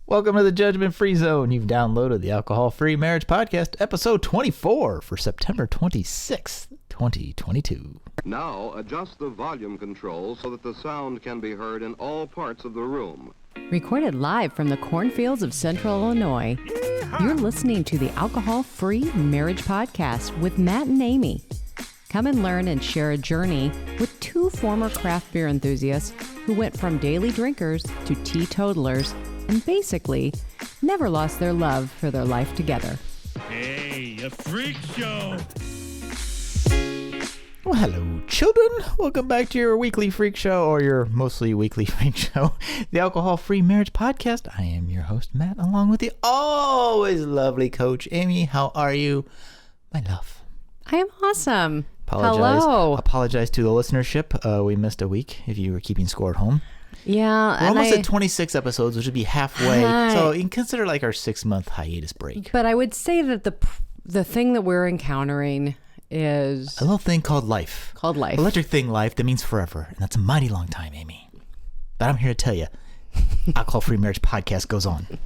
Welcome to the Judgment Free Zone. You've downloaded the Alcohol Free Marriage Podcast, episode 24 for September 26th, 2022. Now adjust the volume control so that the sound can be heard in all parts of the room. Recorded live from the cornfields of Central Illinois, you're listening to the Alcohol Free Marriage Podcast with Matt and Amy. Come and learn and share a journey with two former craft beer enthusiasts who went from daily drinkers to teetotalers and basically never lost their love for their life together. Hey, a freak show! Well, hello, children. Welcome back to your weekly freak show, or your mostly weekly freak show, the Alcohol Free Marriage Podcast. I am your host, Matt, along with the always lovely Coach Amy. How are you, my love? I am awesome. Hello. Apologize to the listenership. We missed a week if you were keeping score at home. Yeah. We're almost at 26 episodes, which would be halfway. Hi. So you can consider like our 6-month hiatus break. But I would say that the thing that we're encountering is A little thing called life. Electric thing, life, that means forever. And that's a mighty long time, Amy. But I'm here to tell you, Alcohol Free Marriage Podcast goes on.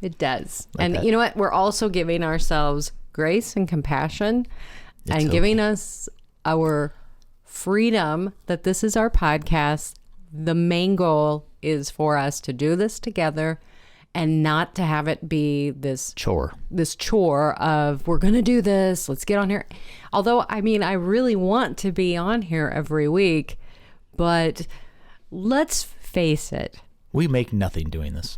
It does. Like and that. you know what? We're also giving ourselves grace and compassion and giving us our freedom that this is our podcast. The main goal is for us to do this together and not to have it be this Chore of we're going to do this. Let's get on here. Although, I mean, I really want to be on here every week, but let's face it. We make nothing doing this.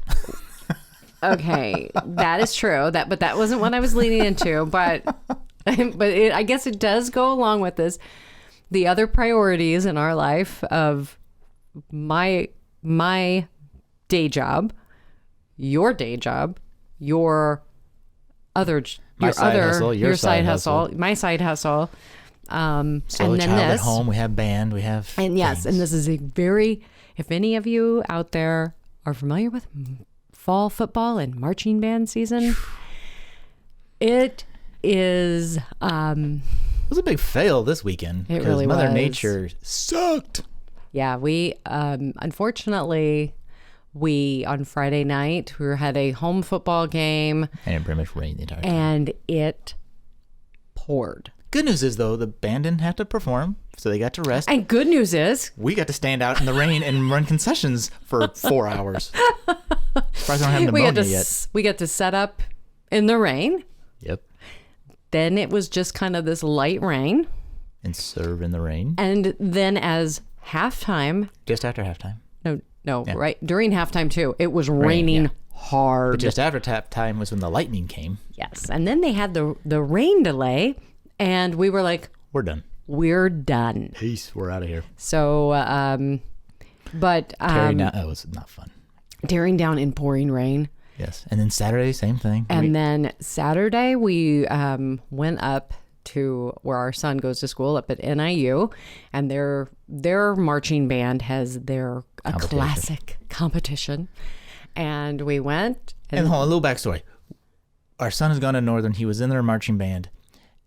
Okay, that is true. But that wasn't what I was leading into. But I guess it does go along with this. The other priorities in our life of my day job, your day job, your side hustle, my side hustle. So and then child this at home, we have band, we have and yes, things. and this is if any of you out there are familiar with fall football and marching band season, it is It was a big fail this weekend. It really Mother was. Nature sucked. Yeah, we unfortunately on Friday night we had a home football game And it pretty much rained the entire time. and it poured. Good news is, though, the band didn't have to perform, so they got to rest. And good news is We got to stand out in the rain and run concessions for 4 hours. Surprised I don't have pneumonia yet. we get to set up in the rain. Yep. Then it was just kind of this light rain, And serve in the rain. and then as halftime, Just after halftime. right during halftime too, it was raining yeah. hard. But just after tap time was when the lightning came. Yes, and then they had the rain delay, and we were like, We're done. we're done. Peace. We're out of here. So, Tearing down. Oh, it was not fun. tearing down in pouring rain. Yes. And then Saturday, same thing. And then Saturday, we went up to where our son goes to school up at NIU, and their marching band has a classic competition. And we went. And hold on, a little backstory. Our son has gone to Northern. He was in their marching band.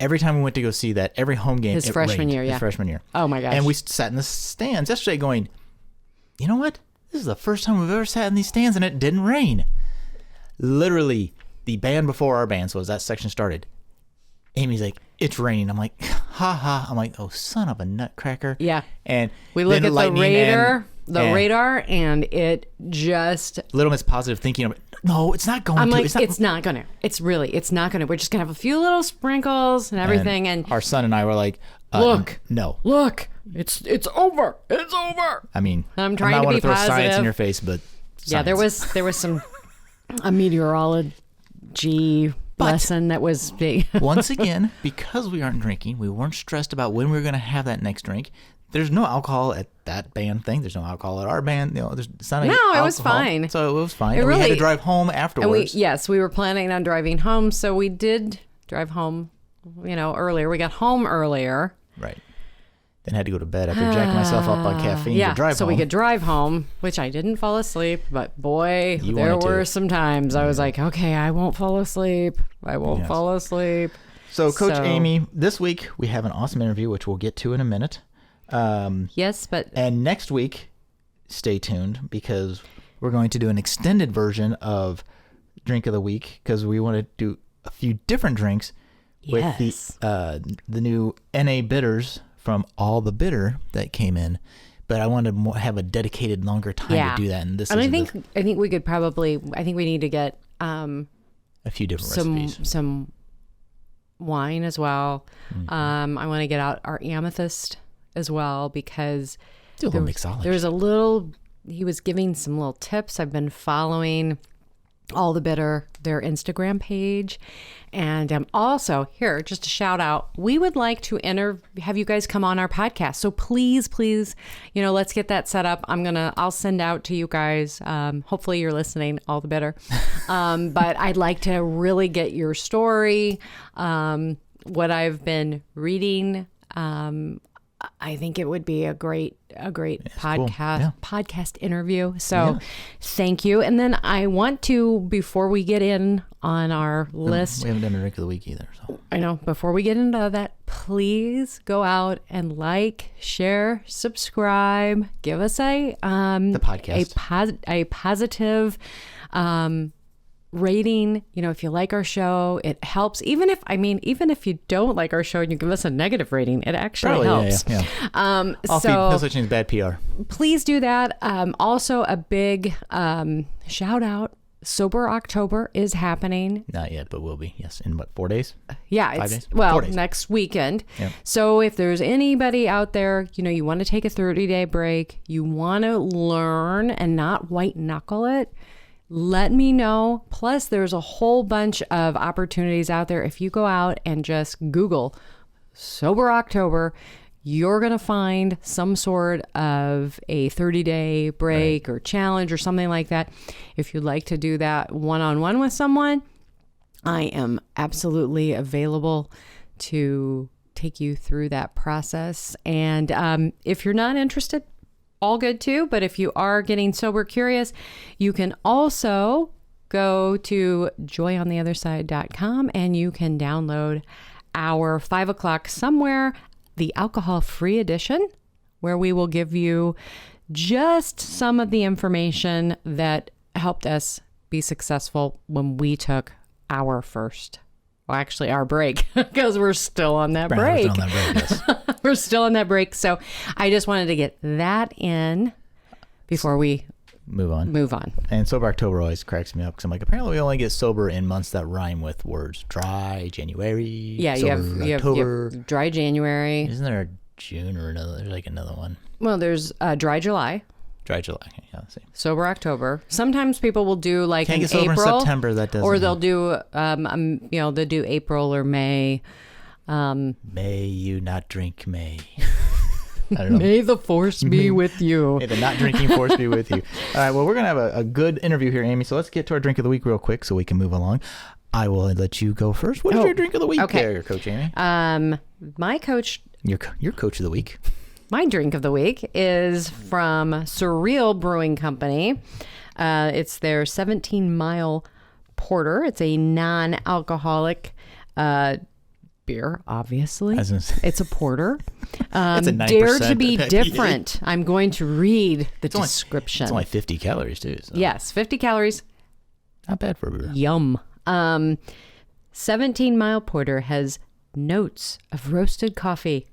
Every time we went to go see that, every home game, His it freshman rained. year, yeah. His freshman year. Oh my gosh. And we sat in the stands yesterday going, you know what? This is the first time we've ever sat in these stands and it didn't rain. Literally, the band before our band, so as that section started, Amy's like, it's raining. I'm like, ha ha. I'm like, oh, son of a nutcracker. Yeah. And We look then at the lightning radar, and it just. Little Miss Positive thinking of it. No, it's not going I'm to. like, it's not gonna. It's not gonna. We're just gonna have a few little sprinkles and everything. And our son and I were like, look, no. look, it's over. It's over. I mean, I'm trying not to want be throw science positive. in your face, but Yeah, there was a meteorology lesson that was big. Once again, because we aren't drinking, we weren't stressed about when we were going to have that next drink. There's no alcohol at that band thing. There's no alcohol at our band. You know, it's not any No, it was alcohol. fine. So it was fine. It And we had to really- drive home And afterwards. we were planning on driving home, so we did drive home, earlier. We got home earlier. Right. Then had to go to bed after jacking myself up on caffeine Yeah, to drive so home. we could drive home, which I didn't fall asleep, but boy, You there wanted to. were some times I was like, okay, I won't fall asleep. I won't Yes. fall asleep. So, Coach So- Amy, this week we have an awesome interview, which we'll get to in a minute. Yes, but And next week, stay tuned because we're going to do an extended version of Drink of the Week because we want to do a few different drinks with the new NA bitters from All the Bitter that came in. But I wanted to have a dedicated longer time to do that. And I think we could probably. I think we need to get a few different recipes. Some wine as well. I want to get out our amethyst as well because do a little mixology. There's a little. He was giving some little tips. I've been following All the Bitter, their Instagram page. And also, here, just a shout out. We would like to have you guys come on our podcast. So please, let's get that set up. I'll send out to you guys. Hopefully you're listening, All the Bitter. But I'd like to really get your story, what I've been reading. I think it would be a great podcast interview. So thank you. And then I want to, before we get in on our list. We haven't done a drink of the week either. So I know. Before we get into that, please go out and like, share, subscribe, give us the podcast a positive rating. If you like our show, it helps. Even if you don't like our show and you give us a negative rating, it actually helps. Yeah. No such thing as bad PR. Please do that. Also, a big shout out. Sober October is happening. Not yet, but will be. Yes, in what, 4 days? Yeah, 5 days? Well, 4 days. Next weekend. Yep. So if there's anybody out there, you want to take a 30-day break, you want to learn and not white knuckle it, let me know. Plus, there's a whole bunch of opportunities out there. If you go out and just Google Sober October, you're going to find some sort of a 30-day break or challenge or something like that. If you'd like to do that one-on-one with someone, I am absolutely available to take you through that process. And if you're not interested, all good too. But if you are getting sober curious, you can also go to joyontheotherside.com and you can download our 5 o'clock somewhere, the alcohol-free edition, where we will give you just some of the information that helped us be successful when we took our break, because we're still on that break. We're still on that break, yes. We're still on that break. So I just wanted to get that in before we move on. And Sober October always cracks me up because I'm like, apparently we only get sober in months that rhyme with words. Dry January. Yeah, you have dry January. Isn't there a June or another? There's like another one. Well, there's dry July. Dry July. Yeah, same. Sober October. Sometimes people will do like Can't in get sober April. In September. That doesn't. Or they'll do they'll do April or May. May you not drink May. I don't know. May the force be with you. May the not drinking force be with you. All right, well, we're going to have a good interview here, Amy. So let's get to our drink of the week real quick so we can move along. I will let you go first. What is your drink of the week there, Coach Amy? My coach... Your coach of the week. My drink of the week is from Surreal Brewing Company. It's their 17-mile porter. It's a non-alcoholic beer, obviously. It's a porter. It's a 9% Dare to be different. I'm going to read the description. It's only 50 calories, too. So. Yes, 50 calories. Not bad for a beer. Yum. 17-mile porter has notes of roasted coffee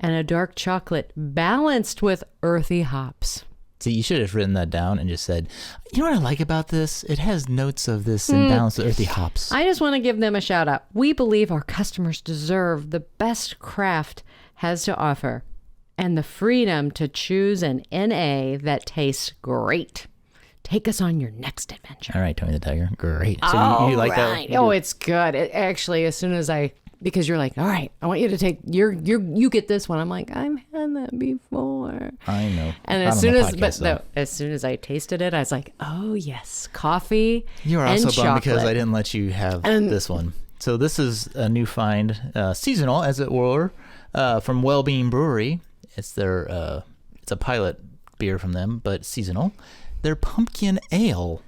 and a dark chocolate balanced with earthy hops. See, you should have written that down and just said, you know what I like about this? It has notes of this and balanced with earthy hops. I just want to give them a shout out. We believe our customers deserve the best craft has to offer and the freedom to choose an NA that tastes great. Take us on your next adventure. All right, Tony the Tiger. Great. So you like that? Oh, it's good. It actually, as soon as because you're like, all right, I want you to take you get this one. I'm like, I've had that before. I know. And as soon as I tasted it, I was like, oh yes, coffee. You are and also bummed chocolate. because I didn't let you have this one. So this is a new find, seasonal as it were, from Wellbeing Brewery. It's their it's a pilot beer from them, but seasonal. Their pumpkin ale,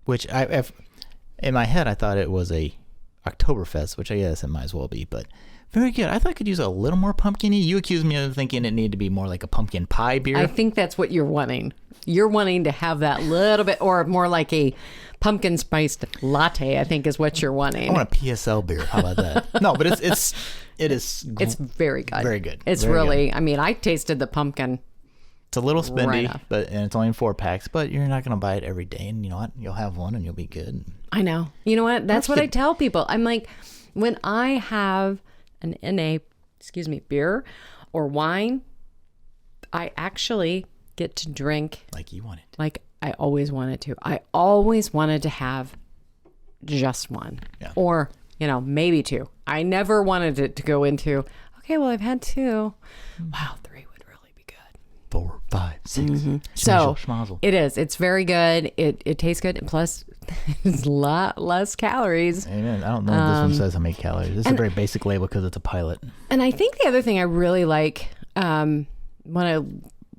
which in my head I thought it was a Oktoberfest, which I guess it might as well be, but Very good. I thought I could use a little more pumpkin-y. You accused me of thinking it needed to be more like a pumpkin pie beer. I think that's what you're wanting. You're wanting to have that little bit, or more like a pumpkin spiced latte, I think is what you're wanting. I want a PSL beer. How about that? No, but it is. It's very good. Very good. It's very really, good. I mean, I tasted the pumpkin. It's a little spendy, Right and it's only in 4-packs, but you're not going to buy it every day. And you know what? You'll have one and you'll be good. I know. You know what? That's what I tell people. I'm like, when I have an beer or wine, I actually get to drink like you wanted. Like I always wanted to. I always wanted to have just one, or maybe two. I never wanted it to go into. Okay, well, I've had two. Wow, 3 would really be good. 4, 5, 6. So schmazel. it is. It's very good. It tastes good, and plus, it's a lot less calories. Amen. I don't know if this one says how many calories. This is a very basic label because it's a pilot. And I think the other thing I really like, when I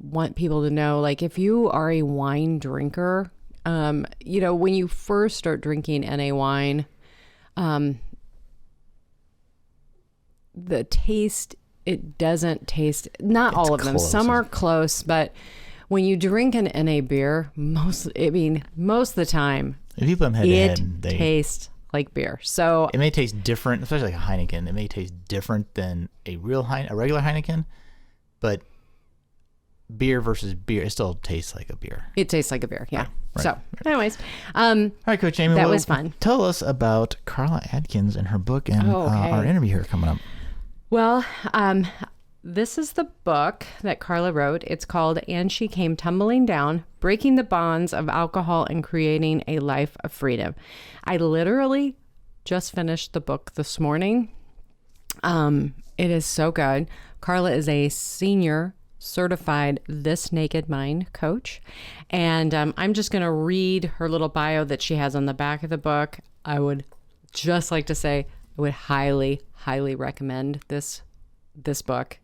want people to know, like if you are a wine drinker, when you first start drinking NA wine, the taste, it doesn't taste, not all of them. Some are close, but when you drink an NA beer, most of the time, if you put them head to head, they taste like beer. So it may taste different, especially like a Heineken. It may taste different than a regular Heineken, but beer versus beer, it still tastes like a beer. It tastes like a beer, yeah. Right, so, anyways, all right, Coach Amy, that was fun. Tell us about Karla Adkins and her book and our interview here coming up. Well, this is the book that Karla wrote. It's called "And She Came Tumbling Down: Breaking the Bonds of Alcohol and Creating a Life of Freedom." I literally just finished the book this morning. It is so good. Karla is a senior certified This Naked Mind coach. And I'm just going to read her little bio that she has on the back of the book. I would just like to say I would highly, highly recommend this book.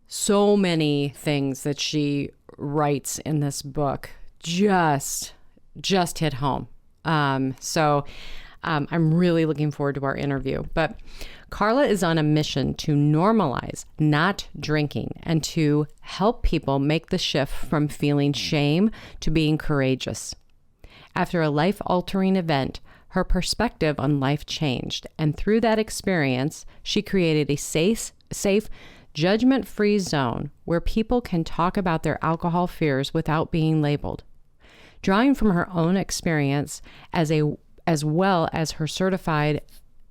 So many things that she writes in this book just hit home. So I'm really looking forward to our interview. But Karla is on a mission to normalize not drinking and to help people make the shift from feeling shame to being courageous. After a life-altering event, her perspective on life changed, and through that experience, she created a safe, judgment-free zone where people can talk about their alcohol fears without being labeled. Drawing from her own experience as well as her certified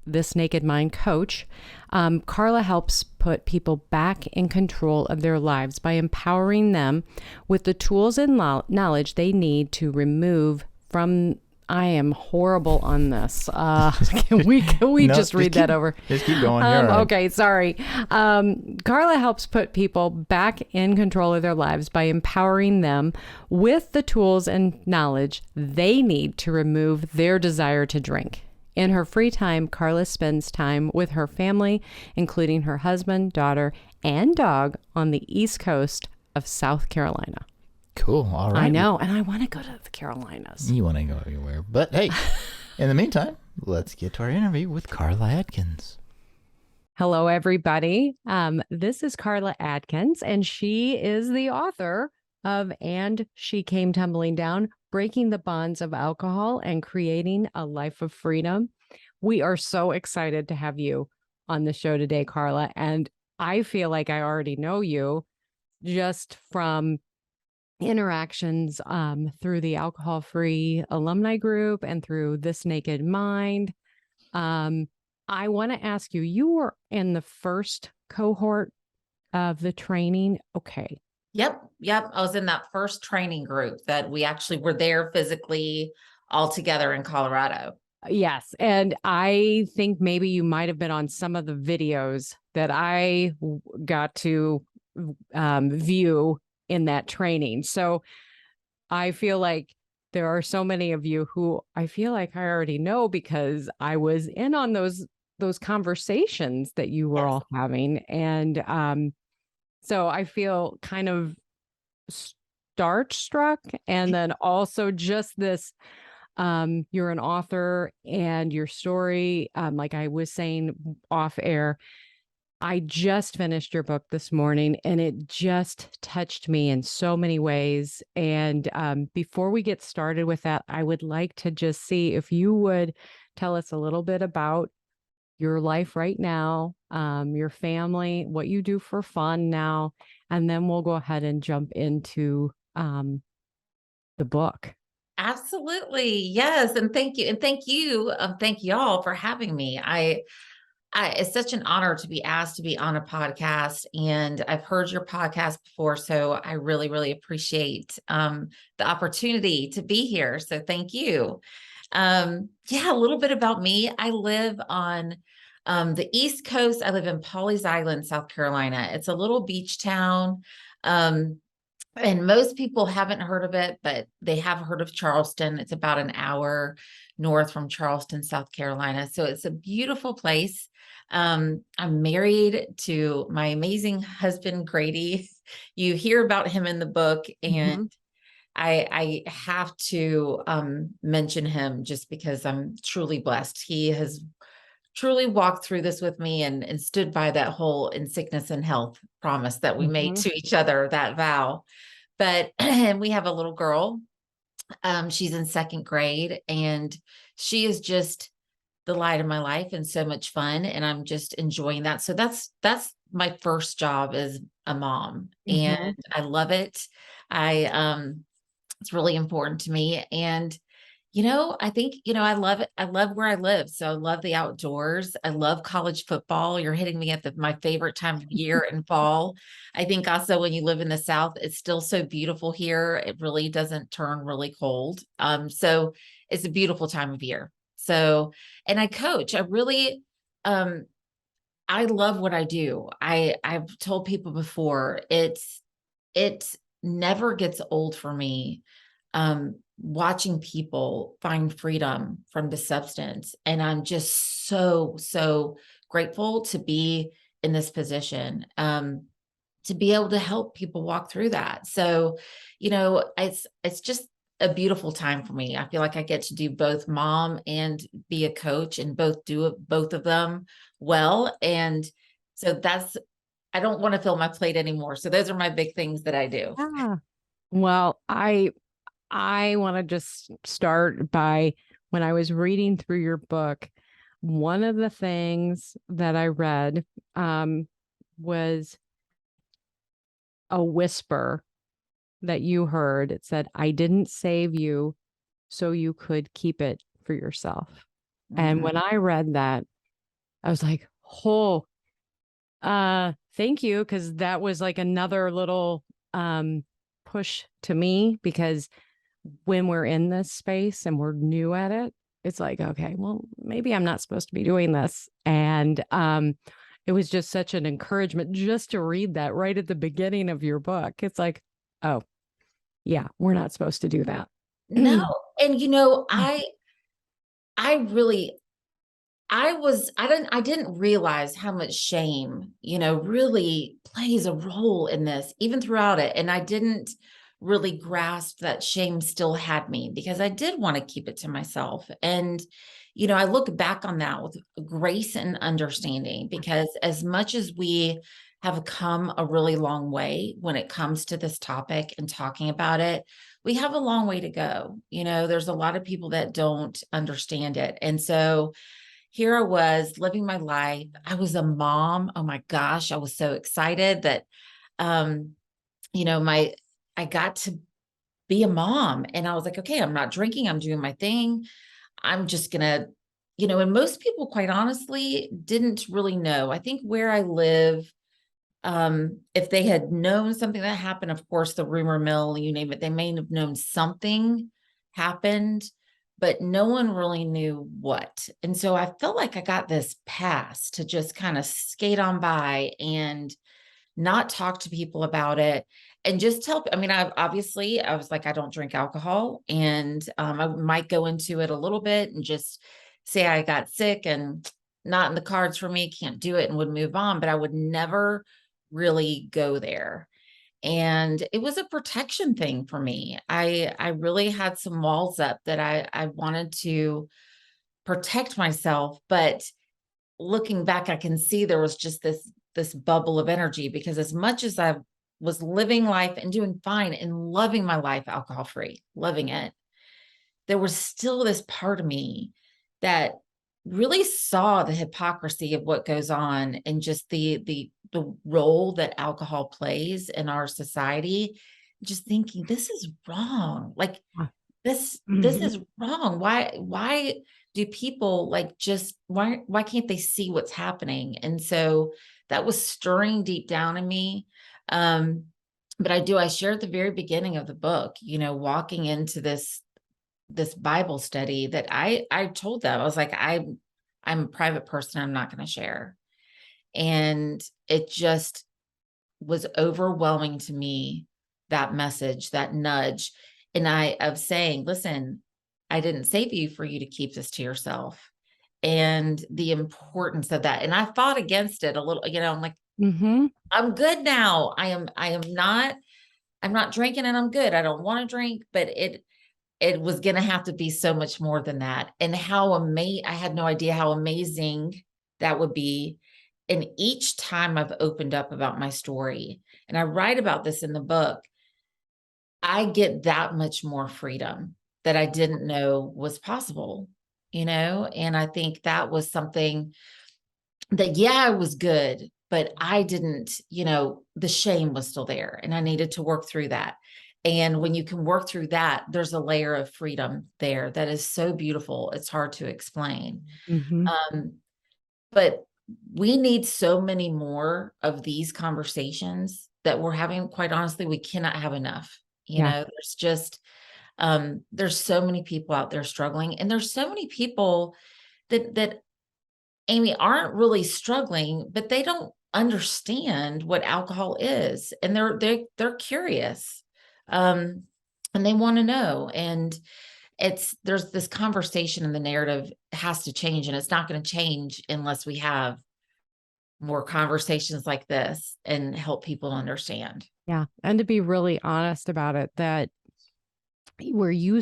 This Naked Mind coach, Karla helps put people back in control of their lives by empowering them with the tools and knowledge they need to remove from. I am horrible on this. Can we just read that over? Just keep going. Right. Okay, sorry. Karla helps put people back in control of their lives by empowering them with the tools and knowledge they need to remove their desire to drink. In her free time, Karla spends time with her family, including her husband, daughter, and dog on the East Coast of South Carolina. Cool. All right. I know. And I want to go to the Carolinas. You want to go everywhere. But hey, in the meantime, let's get to our interview with Karla Adkins. Hello, everybody. This is Karla Adkins, and she is the author of And She Came Tumbling Down: Breaking the Bonds of Alcohol and Creating a Life of Freedom. We are so excited to have you on the show today, Karla. And I feel like I already know you just from interactions through the alcohol-free alumni group and through This Naked Mind. I want to ask you, you were in the first cohort of the training. Okay. Yep. I was in that first training group that we actually were there physically all together in Colorado. Yes. And I think maybe you might have been on some of the videos that I got to view in that training. So I feel like there are so many of you who I feel like I already know because I was in on those conversations that you were all having. And so I feel kind of starstruck, and then also just this You're an author, and your story, like I was saying off air, I just finished your book this morning and it just touched me in so many ways. And before we get started with that, I would like to just see if you would tell us a little bit about your life right now, your family, what you do for fun now, and then we'll go ahead and jump into the book. Absolutely. Yes. And thank you. And thank you. Thank y'all for having me. It's such an honor to be asked to be on a podcast, and I've heard your podcast before, so I really, really appreciate the opportunity to be here. So thank you. Yeah, a little bit about me. I live on the East Coast. I live in Pawleys Island, South Carolina. It's a little beach town. And most people haven't heard of it, but they have heard of Charleston. It's about an hour north from Charleston, South Carolina. So it's a beautiful place. I'm married to my amazing husband, Grady. You hear about him in the book, and I have to mention him just because I'm truly blessed. He has truly walked through this with me and stood by that whole in sickness and health promise that we made to each other, that vow. But we have a little girl. She's in second grade, and she is just the light of my life and so much fun. And I'm just enjoying that. So that's my first job as a mom, and I love it. It's really important to me. And I think, I love it. I love where I live. So I love the outdoors. I love college football. You're hitting me at my favorite time of year in fall. I think also when you live in the South, it's still so beautiful here. It really doesn't turn really cold. So it's a beautiful time of year. So, and I coach. I love what I do. I've told people before, it never gets old for me. Watching people find freedom from the substance. And I'm just so grateful to be in this position, to be able to help people walk through that. So, it's just a beautiful time for me. I feel like I get to do both mom and be a coach, and do both of them well. And so I don't want to fill my plate anymore. So those are my big things that I do. Well, I want to just start by, when I was reading through your book, one of the things that I read was a whisper that you heard. It said, "I didn't save you so you could keep it for yourself." And when I read that, I was like, oh, thank you. Because that was like another little push to me, because when we're in this space and we're new at it, it's like, okay, well, maybe I'm not supposed to be doing this. And it was just such an encouragement just to read that right at the beginning of your book. It's like, oh, yeah, we're not supposed to do that. No. And I didn't realize how much shame, really plays a role in this, even throughout it. And I didn't really grasp that shame still had me, because I did want to keep it to myself. And, I look back on that with grace and understanding, because as much as we have come a really long way when it comes to this topic and talking about it, we have a long way to go. There's a lot of people that don't understand it. And so here I was living my life. I was a mom. Oh my gosh. I was so excited that, I got to be a mom, and I was like, okay, I'm not drinking. I'm doing my thing. I'm just gonna, and most people, quite honestly, didn't really know. I think where I live, if they had known something that happened, of course, the rumor mill, you name it, they may have known something happened, but no one really knew what. And so I felt like I got this pass to just kind of skate on by and not talk to people about it, and just tell. I mean, I was like, I don't drink alcohol, and I might go into it a little bit and just say I got sick and not in the cards for me, can't do it, and would move on, but I would never really go there. And it was a protection thing for me. I really had some walls up that I wanted to protect myself, but looking back, I can see there was just this bubble of energy, because as much as I was living life and doing fine and loving my life alcohol free, loving it, there was still this part of me that really saw the hypocrisy of what goes on, and just the role that alcohol plays in our society. Just thinking, this is wrong. Like, this is wrong. Why do people like, just why can't they see what's happening? And so that was stirring deep down in me. But I shared at the very beginning of the book, walking into this Bible study, that I told them, I was like, I'm a private person, I'm not going to share. And it just was overwhelming to me, that message, that nudge. And of saying, listen, I didn't save you for you to keep this to yourself, and the importance of that. And I fought against it a little, I'm like, I'm good now. I'm not drinking, and I'm good. I don't want to drink, but it was going to have to be so much more than that. And I had no idea how amazing that would be. And each time I've opened up about my story, and I write about this in the book, I get that much more freedom that I didn't know was possible, and I think that was something that, yeah, it was good, but I didn't, the shame was still there, and I needed to work through that. And when you can work through that, there's a layer of freedom there that is so beautiful. It's hard to explain. But we need so many more of these conversations that we're having. Quite honestly, we cannot have enough. There's just, there's so many people out there struggling, and there's so many people that Amy, aren't really struggling, but they don't understand what alcohol is. And they're curious. And they want to know. And there's this conversation, in the narrative has to change, and it's not going to change unless we have more conversations like this and help people understand. Yeah. And to be really honest about it, that where you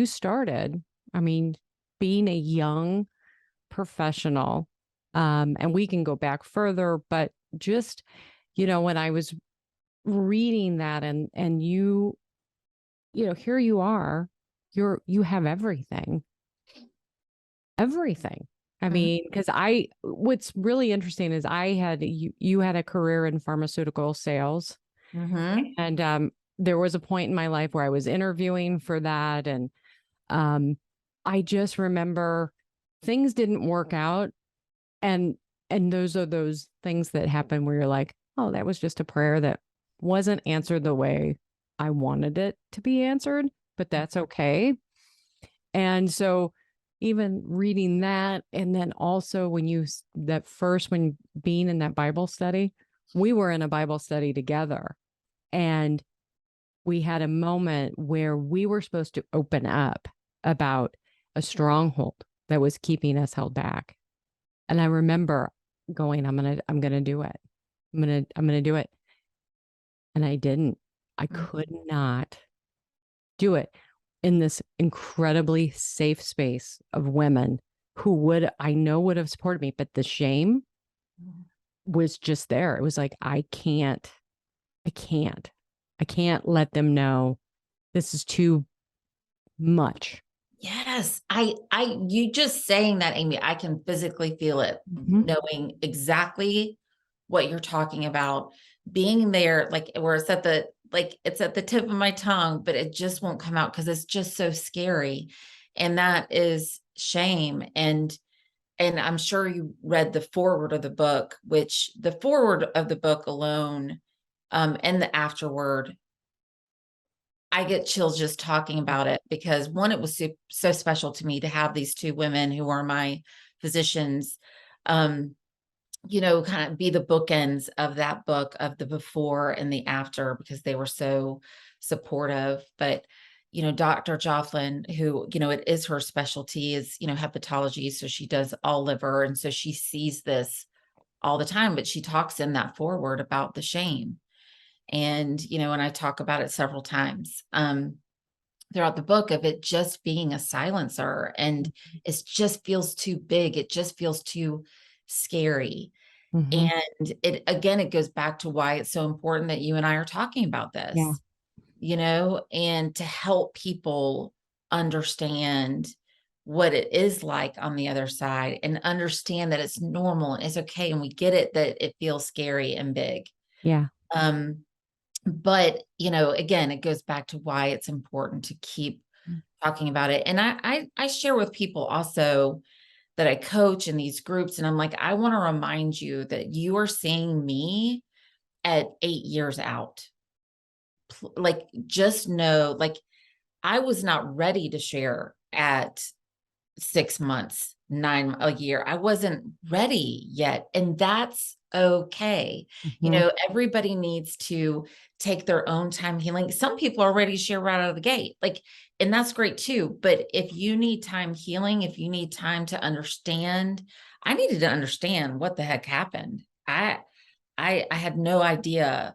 started, I mean, being a young professional, and we can go back further, but just, when I was reading that, and you here you are, you have everything. I mean, because what's really interesting is you had a career in pharmaceutical sales, and there was a point in my life where I was interviewing for that, and I just remember things didn't work out, and those are those things that happen where you're like, oh, that was just a prayer that wasn't answered the way I wanted it to be answered, but that's okay. And so even reading that, and then also when being in that Bible study, we were in a Bible study together, and we had a moment where we were supposed to open up about a stronghold that was keeping us held back. And I remember going, I'm going to do it. I'm going to do it. And I didn't. I could not do it in this incredibly safe space of women who I know would have supported me, but the shame was just there. It was like, I can't let them know this is too much. Yes. You just saying that, Amy, I can physically feel it, knowing exactly what you're talking about, being there, like where it's at the tip of my tongue, but it just won't come out because it's just so scary. And that is shame. And I'm sure you read the foreword of the book, which the foreword of the book alone, and the afterword, I get chills just talking about it, because one, it was so special to me to have these two women who are my physicians, kind of be the bookends of that book, of the before and the after, because they were so supportive. But, Dr. Jofflin, who, it is her specialty, is, hepatology. So she does all liver. And so she sees this all the time, but she talks in that foreword about the shame. And, and I talk about it several times throughout the book of it just being a silencer, and it just feels too big. It just feels too scary. Mm-hmm. And it goes back to why it's so important that you and I are talking about Yeah. this, and to help people understand what it is like on the other side, and understand that it's normal and it's okay. And we get it, that it feels scary and big. Yeah. But, again, it goes back to why it's important to keep talking about it. And I share with people also that I coach in these groups, and I'm like, I want to remind you that you are seeing me at 8 years out. Like, just know, like, I was not ready to share at 6 months, a year. I wasn't ready yet. And that's okay. Mm-hmm. Everybody needs to take their own time healing. Some people are ready to share right out of the gate. And that's great too. But if you need time healing, if you need time to understand, I needed to understand what the heck happened. I had no idea,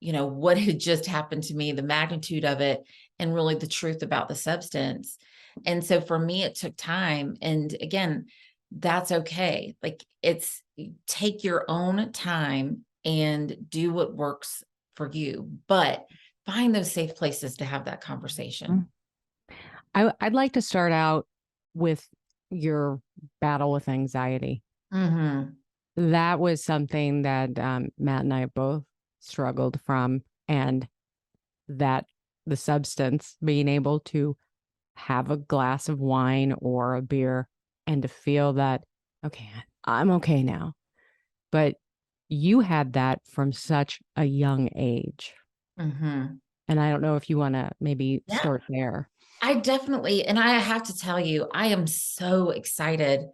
what had just happened to me, the magnitude of it, and really the truth about the substance. And so for me, it took time. And again, that's okay. Like, take your own time and do what works for you, but find those safe places to have that conversation. I'd like to start out with your battle with anxiety. Mm-hmm. That was something that Matt and I both struggled from, and that the substance, being able to have a glass of wine or a beer and to feel that, okay, I'm okay now. But you had that from such a young age. Mm-hmm. And I don't know if you want to maybe Yeah. start there. I definitely, and I have to tell you, I am so excited.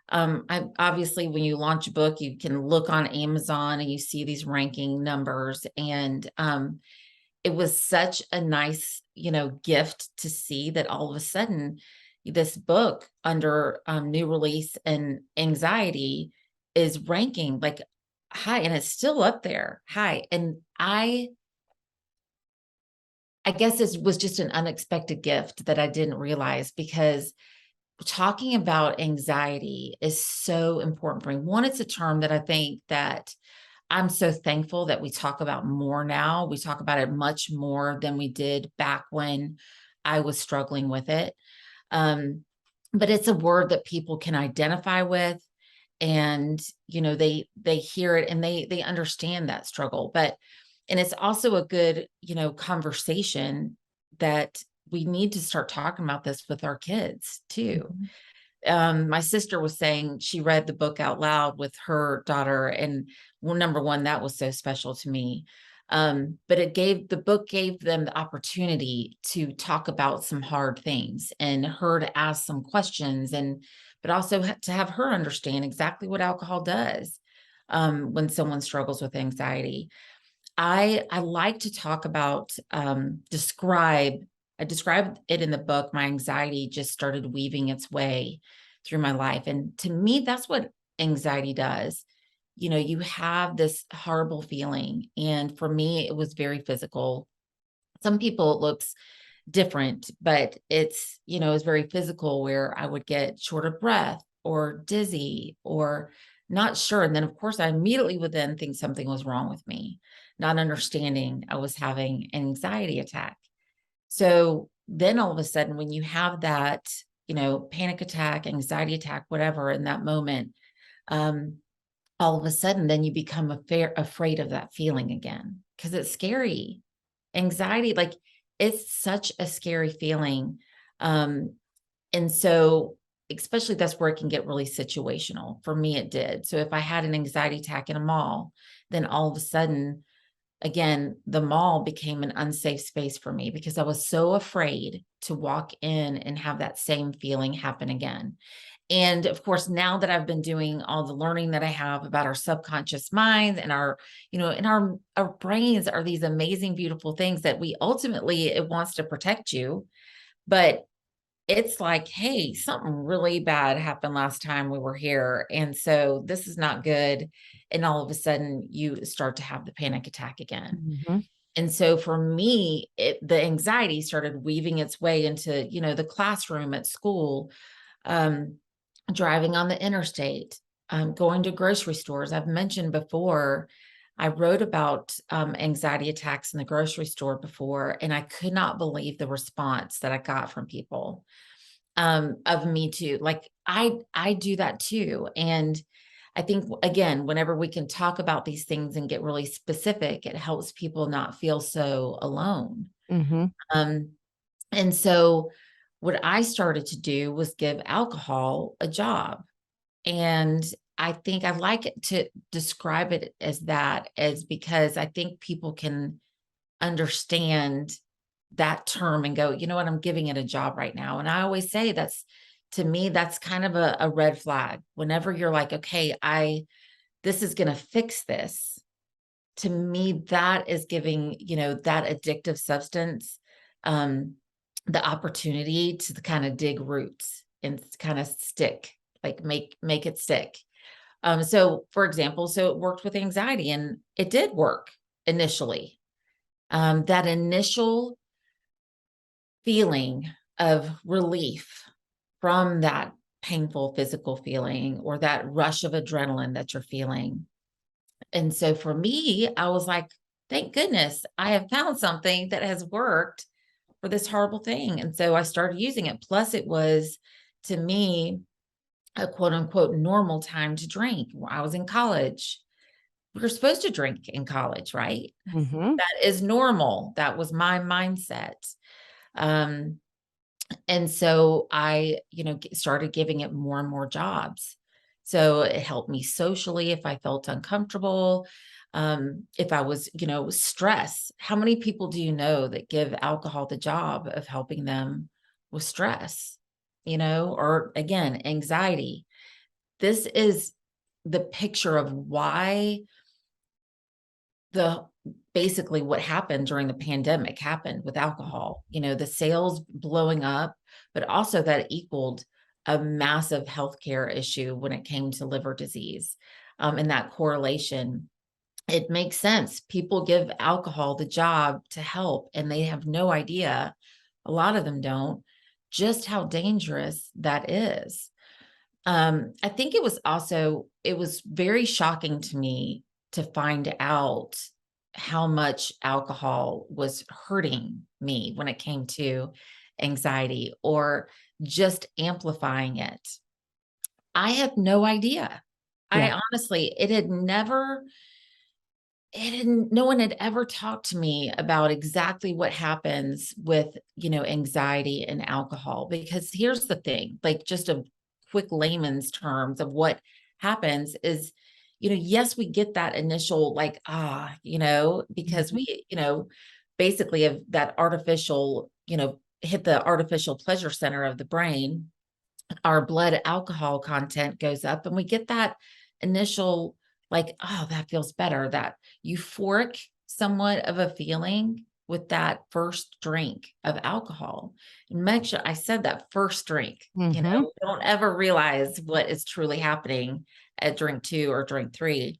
I obviously, when you launch a book, you can look on Amazon and you see these ranking numbers. And it was such a nice, gift to see that all of a sudden this book under new release and anxiety is ranking like high, and it's still up there high. And I guess it was just an unexpected gift that I didn't realize, because talking about anxiety is so important for me. One, it's a term that I think that I'm so thankful that we talk about more now. We talk about it much more than we did back when I was struggling with it. But it's a word that people can identify with, and they hear it and they understand that struggle. And it's also a good conversation that we need to start talking about this with our kids too. My sister was saying she read the book out loud with her daughter, and well, number one, that was so special to me. But the book gave them the opportunity to talk about some hard things, and her to ask some questions, but also to have her understand exactly what alcohol does when someone struggles with anxiety. I like to talk about, I described it in the book. My anxiety just started weaving its way through my life. And to me, that's what anxiety does. You have this horrible feeling. And for me, it was very physical. Some people, it looks different, but it's very physical, where I would get short of breath or dizzy or not sure. And then, of course, I immediately would then think something was wrong with me, not understanding I was having an anxiety attack. So then all of a sudden, when you have that, panic attack, anxiety attack, whatever, in that moment, all of a sudden, then you become afraid of that feeling again, because it's scary. Anxiety, like, it's such a scary feeling. And so, especially, that's where it can get really situational. For me, it did. So if I had an anxiety attack in a mall, then all of a sudden, again, the mall became an unsafe space for me, because I was so afraid to walk in and have that same feeling happen again. And of course, now that I've been doing all the learning that I have about our subconscious minds and our brains are these amazing, beautiful things that we ultimately, it wants to protect you. But it's like, hey, something really bad happened last time we were here. And so this is not good. And all of a sudden you start to have the panic attack again. Mhm. And so for me, the anxiety started weaving its way into, the classroom at school, driving on the interstate, going to grocery stores. I've mentioned before, I wrote about anxiety attacks in the grocery store before, and I could not believe the response that I got from people of me too. Like I do that too. And I think, again, whenever we can talk about these things and get really specific, it helps people not feel so alone. Mhm. Um, and so what I started to do was give alcohol a job. And I think I like it to describe it as that, as because I think people can understand that term and go, you know what, I'm giving it a job right now. And I always say to me, that's kind of a red flag. Whenever you're like, okay, this is going to fix this. To me, that is giving, that addictive substance, the opportunity to kind of dig roots and kind of stick, like make it stick. So for example, so it worked with anxiety, and it did work initially. That initial feeling of relief from that painful physical feeling or that rush of adrenaline that you're feeling. And so for me, I was like, thank goodness I have found something that has worked for this horrible thing. And so I started using it. Plus, it was, to me, a quote unquote normal time to drink. I was in college. We were supposed to drink in college, right? Mhm. That is normal. That was my mindset. Um, and so I, started giving it more and more jobs. So it helped me socially if I felt uncomfortable. If I was, stress. How many people do you know that give alcohol the job of helping them with stress, or again, anxiety? This is the picture of why basically what happened during the pandemic happened with alcohol, the sales blowing up, but also that equaled a massive healthcare issue when it came to liver disease. And that correlation, it makes sense. People give alcohol the job to help, and they have no idea, a lot of them don't, just how dangerous that is. I think it was very shocking to me to find out how much alcohol was hurting me when it came to anxiety or just amplifying it. I had no idea. Yeah. I honestly, no one had ever talked to me about exactly what happens with, anxiety and alcohol. Because here's the thing, like just a quick layman's terms of what happens is, yes, we get that initial like, because we, basically have that artificial, hit the artificial pleasure center of the brain. Our blood alcohol content goes up, and we get that initial like, oh, that feels better, that euphoric somewhat of a feeling with that first drink of alcohol. And make sure I said that first drink, Mhm. don't ever realize what is truly happening at drink 2 or drink 3.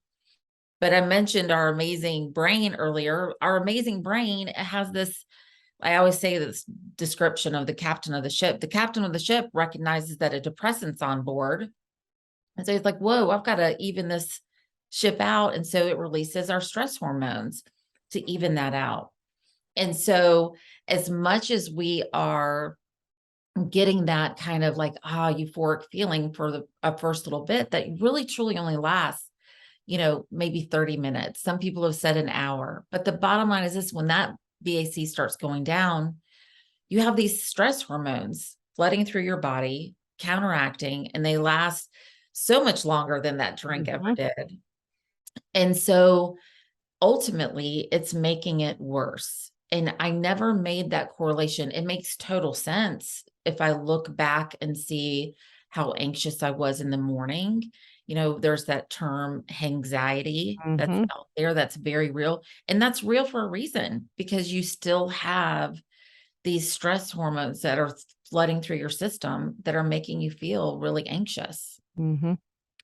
But I mentioned our amazing brain earlier. Our amazing brain has this, I always say this description of the captain of the ship. The captain of the ship recognizes that a depressant's on board. And so it's like, whoa, I've got to even this ship out. And so it releases our stress hormones to even that out. And so as much as we are getting that kind of like, euphoric feeling for a first little bit, that really truly only lasts, maybe 30 minutes. Some people have said an hour. But the bottom line is this: when that BAC starts going down, you have these stress hormones flooding through your body, counteracting, and they last so much longer than that drink ever did. And so ultimately, it's making it worse. And I never made that correlation. It makes total sense if I look back and see how anxious I was in the morning. There's that term anxiety that's Mhm. out there that's very real. And that's real for a reason, because you still have these stress hormones that are flooding through your system that are making you feel really anxious. Mm-hmm.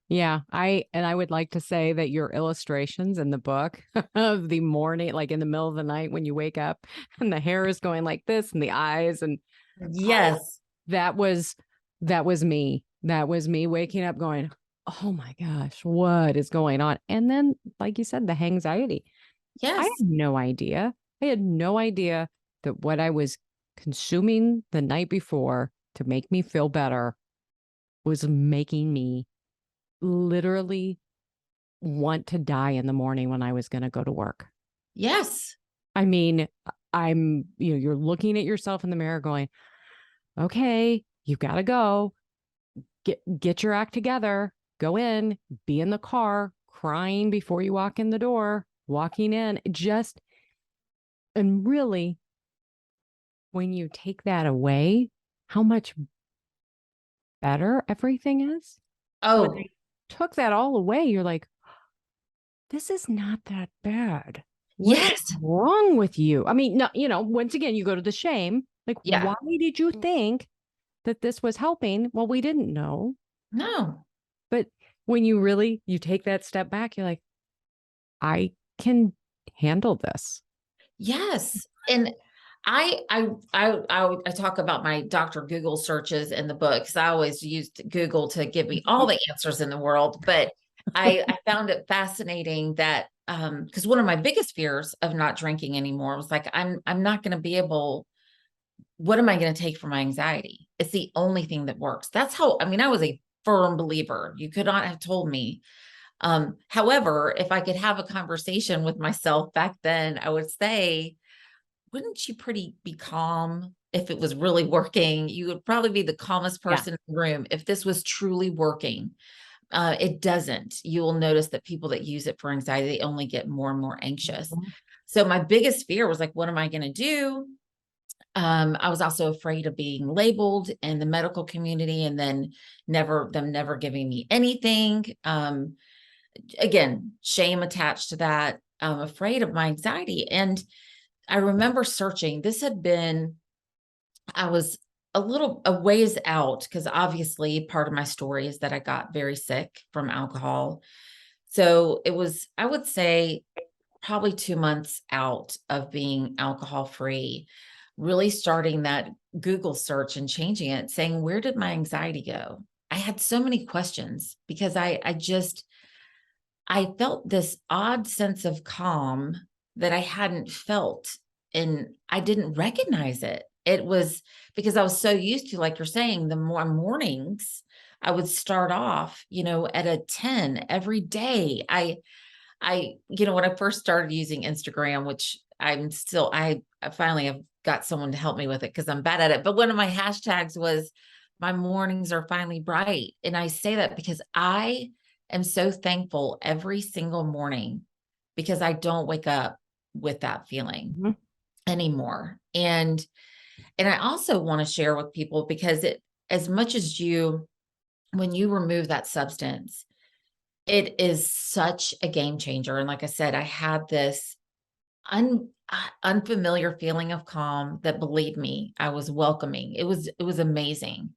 Yeah, I would like to say that your illustrations in the book of the morning, like in the middle of the night when you wake up and the hair is going like this and the eyes and Yes. that was me. That was me waking up going, "Oh my gosh, what is going on?" And then like you said, the anxiety. I Yes. had no idea. I had no idea that what I was consuming the night before to make me feel better was making me literally want to die in the morning when I was going to go to work. Yes. I mean, you're looking at yourself in the mirror going, okay, you've got to go get your act together, go in, be in the car, crying before you walk in the door, walking in and really, when you take that away, how much better everything is. When Oh, they took that all away, you're like, this is not that bad. What is yes. wrong with you? I mean, no, once again, you go to the shame. Like, Yeah. why did you think that this was helping? Well, we didn't know. No. But when you take that step back, you're like, I can handle this. Yes. And I talk about my Dr. Google searches in the book because I always used Google to give me all the answers in the world. But I found it fascinating that because one of my biggest fears of not drinking anymore was like, I'm not going to be able, what am I going to take for my anxiety? It's the only thing that works. That's how, I mean, I was a firm believer. You could not have told me. However, if I could have a conversation with myself back then, I would say, wouldn't you be calm if it was really working? You would probably be the calmest person in the room if this was truly working. It doesn't. You will notice that people that use it for anxiety, they only get more and more anxious. Mm-hmm. So my biggest fear was like, what am I going to do? I was also afraid of being labeled in the medical community and then never giving me anything. Again, shame attached to that. I'm afraid of my anxiety. And I remember searching. I was a ways out because obviously part of my story is that I got very sick from alcohol. So it was, I would say, probably 2 months out of being alcohol free, really starting that Google search and changing it, saying, where did my anxiety go? I had so many questions because I felt this odd sense of calm that I hadn't felt and I didn't recognize it. It was because I was so used to, like you're saying, the more mornings I would start off, at a 10 every day. When I first started using Instagram, which I finally have got someone to help me with it because I'm bad at it. But one of my hashtags was my mornings are finally bright. And I say that because I am so thankful every single morning because I don't wake up with that feeling anymore. And I also want to share with people because as much as when you remove that substance, it is such a game changer. And like I said, I had this unfamiliar feeling of calm that, believe me, I was welcoming. It was amazing.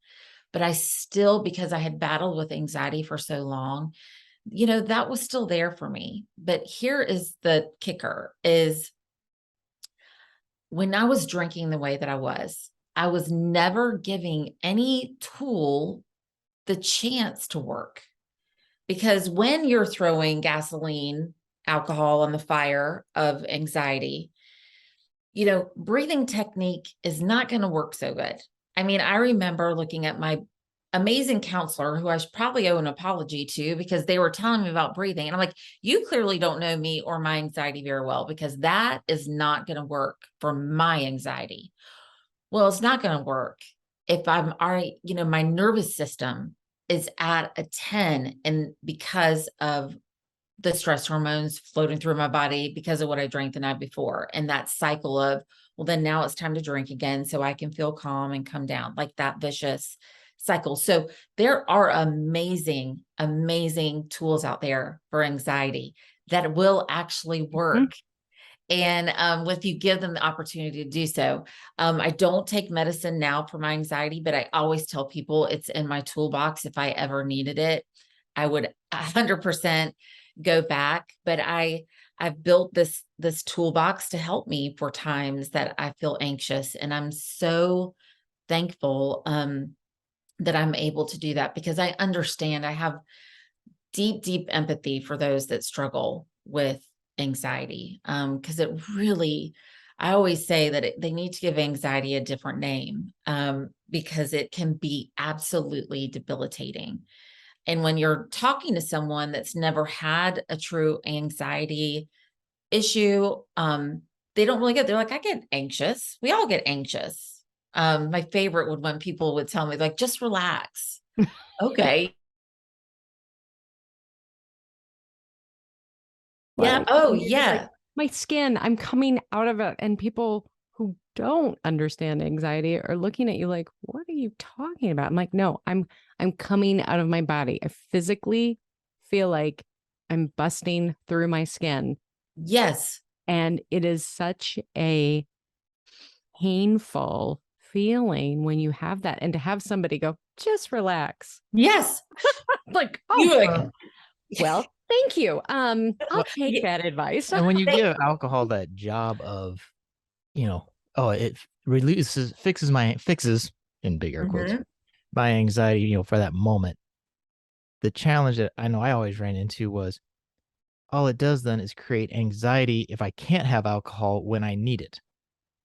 But I still, because I had battled with anxiety for so long, that was still there for me. But here is the kicker is when I was drinking the way that I was never giving any tool the chance to work. Because when you're throwing gasoline, alcohol on the fire of anxiety, breathing technique is not going to work so good. I mean, I remember looking at my amazing counselor who I should probably owe an apology to because they were telling me about breathing. And I'm like, you clearly don't know me or my anxiety very well because that is not going to work for my anxiety. Well, it's not going to work if I'm already, my nervous system is at a 10 and because of the stress hormones floating through my body because of what I drank the night before. And that cycle of, well, then now it's time to drink again so I can feel calm and come down, like that vicious cycle. So there are amazing, amazing tools out there for anxiety that will actually work. And if you give them the opportunity to do so, I don't take medicine now for my anxiety, but I always tell people it's in my toolbox. If I ever needed it, I would 100% go back. But I've built this toolbox to help me for times that I feel anxious, and I'm so thankful that I'm able to do that, because I understand. I have deep empathy for those that struggle with anxiety. Because it really, I always say that they need to give anxiety a different name, because it can be absolutely debilitating. And when you're talking to someone that's never had a true anxiety issue, they don't really they're like, I get anxious. We all get anxious. My favorite would when people would tell me, like, just relax. Okay. Yeah. Like, Oh, and you're just like, yeah. my skin, I'm coming out of it. And people who don't understand anxiety are looking at you like, what are you talking about? I'm like, no, I'm coming out of my body. I physically feel like I'm busting through my skin. Yes. And it is such a painful feeling when you have that. And to have somebody go, just relax. Yes. Like, You oh, like, well, thank you. I'll Well, take that advice. And when you They- give alcohol that job of, oh, it fixes in big air quotes Mhm. my anxiety, for that moment. The challenge that I know I always ran into was all it does then is create anxiety if I can't have alcohol when I need it.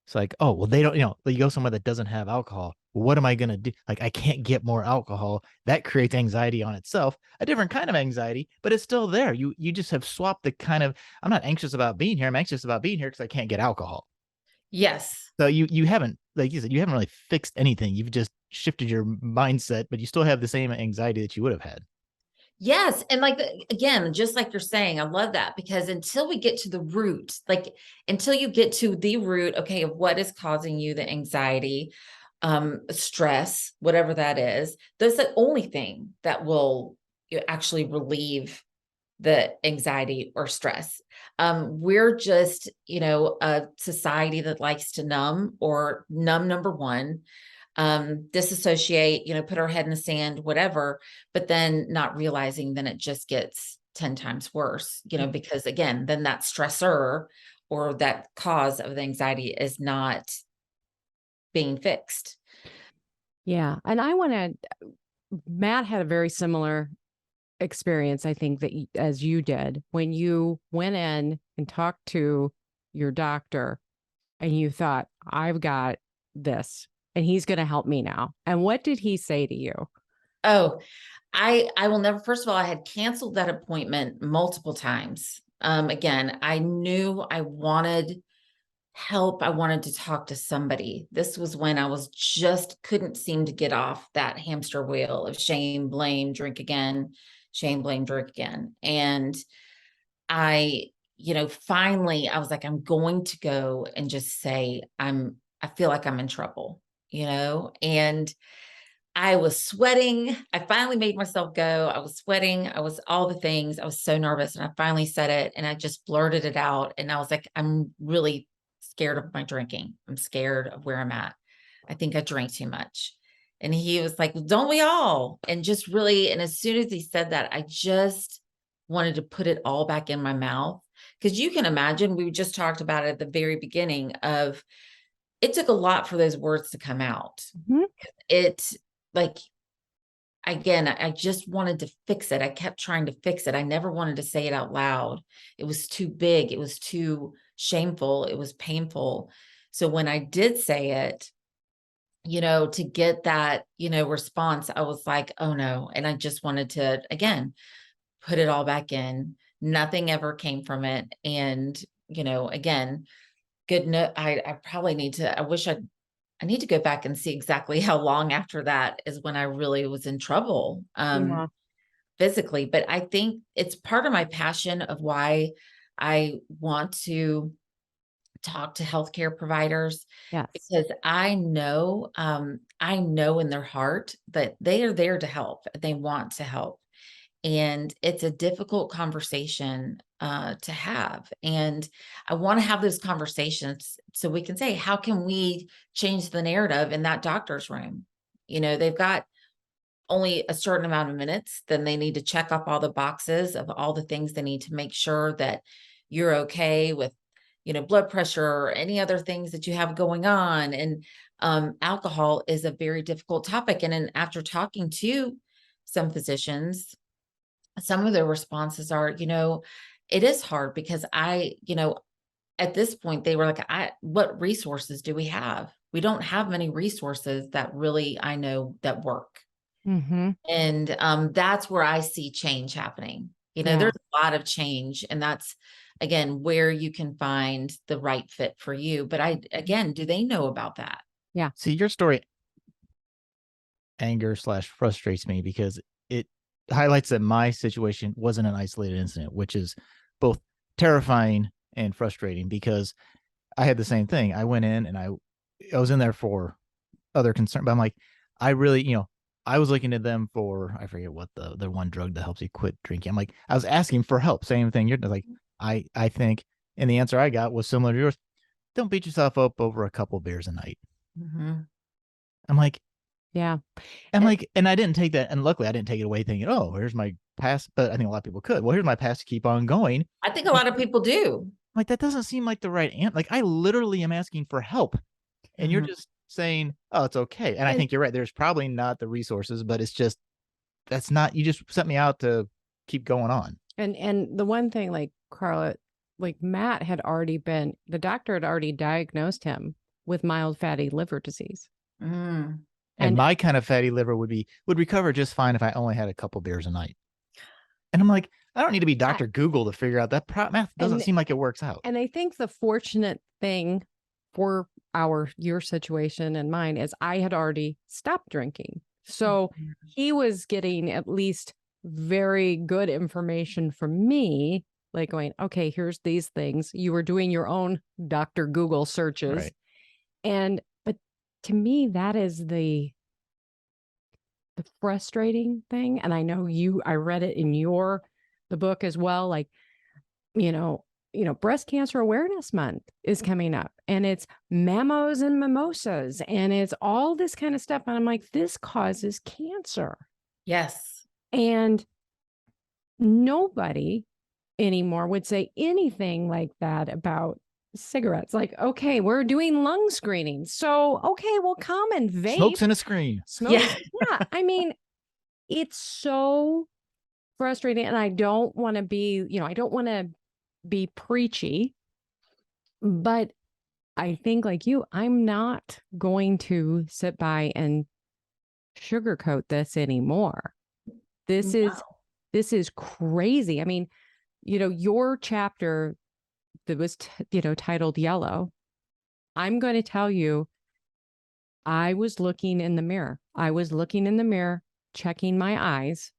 It's like, oh, well, they don't, you go somewhere that doesn't have alcohol. What am I going to do? Like, I can't get more alcohol. That creates anxiety on itself, a different kind of anxiety, but it's still there. You just have swapped the kind of, I'm not anxious about being here. I'm anxious about being here because I can't get alcohol. Yes. So you haven't, like you said, you haven't really fixed anything. You've just shifted your mindset, but you still have the same anxiety that you would have had. Yes. And like, again, just like you're saying, I love that, because until we get to the root, like until you get to the root, okay, of what is causing you the anxiety, stress, whatever that is, that's the only thing that will actually relieve the anxiety or stress. We're just, a society that likes to numb, or numb, number one, disassociate, put our head in the sand, whatever, but then not realizing, then it just gets 10 times worse, because again, then that stressor or that cause of the anxiety is not being fixed. Yeah. And Matt had a very similar experience, I think, that as you did when you went in and talked to your doctor and you thought, I've got this and he's going to help me now. And what did he say to you? Oh, I will never, first of all, I had canceled that appointment multiple times. Again, I knew I wanted help. I wanted to talk to somebody. This was when I was couldn't seem to get off that hamster wheel of shame, blame, drink again, shame, blame, drink again. And I, finally I was like, I'm going to go and just say, I feel like I'm in trouble, and I was sweating. I finally made myself go. I was sweating. I was all the things. I was so nervous. And I finally said it, and I just blurted it out. And I was like, I'm really scared of my drinking. I'm scared of where I'm at. I think I drank too much. And he was like, well, don't we all? And just really, and as soon as he said that, I just wanted to put it all back in my mouth. Because you can imagine, we just talked about it at the very beginning of, it took a lot for those words to come out. Mhm. It, like, again, I just wanted to fix it. I kept trying to fix it. I never wanted to say it out loud. It was too big. It was too shameful. It was painful. So when I did say it, to get that, response, I was like, oh no. And I just wanted to, again, put it all back in. Nothing ever came from it. And, again, good. No, I probably need to, I need to go back and see exactly how long after that is when I really was in trouble, Yeah. physically. But I think it's part of my passion of why I want to talk to healthcare providers, Yes. because I know in their heart that they are there to help. They want to help. And it's a difficult conversation to have. And I want to have those conversations so we can say, how can we change the narrative in that doctor's room? They've got only a certain amount of minutes, then they need to check off all the boxes of all the things they need to make sure that you're okay with, blood pressure or any other things that you have going on. And alcohol is a very difficult topic. And then after talking to some physicians, some of their responses are, it is hard because at this point they were like, what resources do we have? We don't have many resources that really, I know, that work. Mm-hmm. And that's where I see change happening. There's a lot of change, and that's, again, where you can find the right fit for you. But do they know about that? Yeah. See, your story anger/frustrates me because it highlights that my situation wasn't an isolated incident, which is both terrifying and frustrating because I had the same thing. I went in and I was in there for other concern, but I'm like, I really, I was looking at them for, I forget what the one drug that helps you quit drinking. I'm like, I was asking for help. Same thing. You're like, I think, and the answer I got was similar to yours. Don't beat yourself up over a couple beers a night. Mm-hmm. I'm like, yeah. I'm like, and I didn't take that. And luckily I didn't take it away thinking, oh, here's my past. But I think a lot of people could. Well, here's my past to keep on going. I think a lot of people do. Like, that doesn't seem like the right answer. Like, I literally am asking for help. And you're just saying, oh, it's okay. And I think you're right. There's probably not the resources, but it's just, that's not, you just sent me out to keep going on. And the one thing, like Karla, like Matt the doctor had already diagnosed him with mild fatty liver disease. Mm. And my kind of fatty liver would recover just fine if I only had a couple beers a night. And I'm like, I don't need to be Dr. Google to figure out that math doesn't seem like it works out. And I think the fortunate thing for your situation and mine is I had already stopped drinking. So he was getting at least very good information from me, like going, okay, here's these things. You were doing your own Dr. Google searches. Right. But to me, that is the frustrating thing. And I know I read it in the book as well. Like, Breast Cancer Awareness Month is coming up, and it's mamos and mimosas, and it's all this kind of stuff. And I'm like, this causes cancer. Yes. And nobody anymore would say anything like that about cigarettes. Like, okay, we're doing lung screening. So, okay, well, come and vape. Smokes in a screen. Yeah. Yeah. I mean, it's so frustrating. And I don't want to be preachy, but I think like you, I'm not going to sit by and sugarcoat this anymore. This is crazy. I mean, your chapter that was, titled Yellow, I'm going to tell you, I was looking in the mirror. Checking my eyes.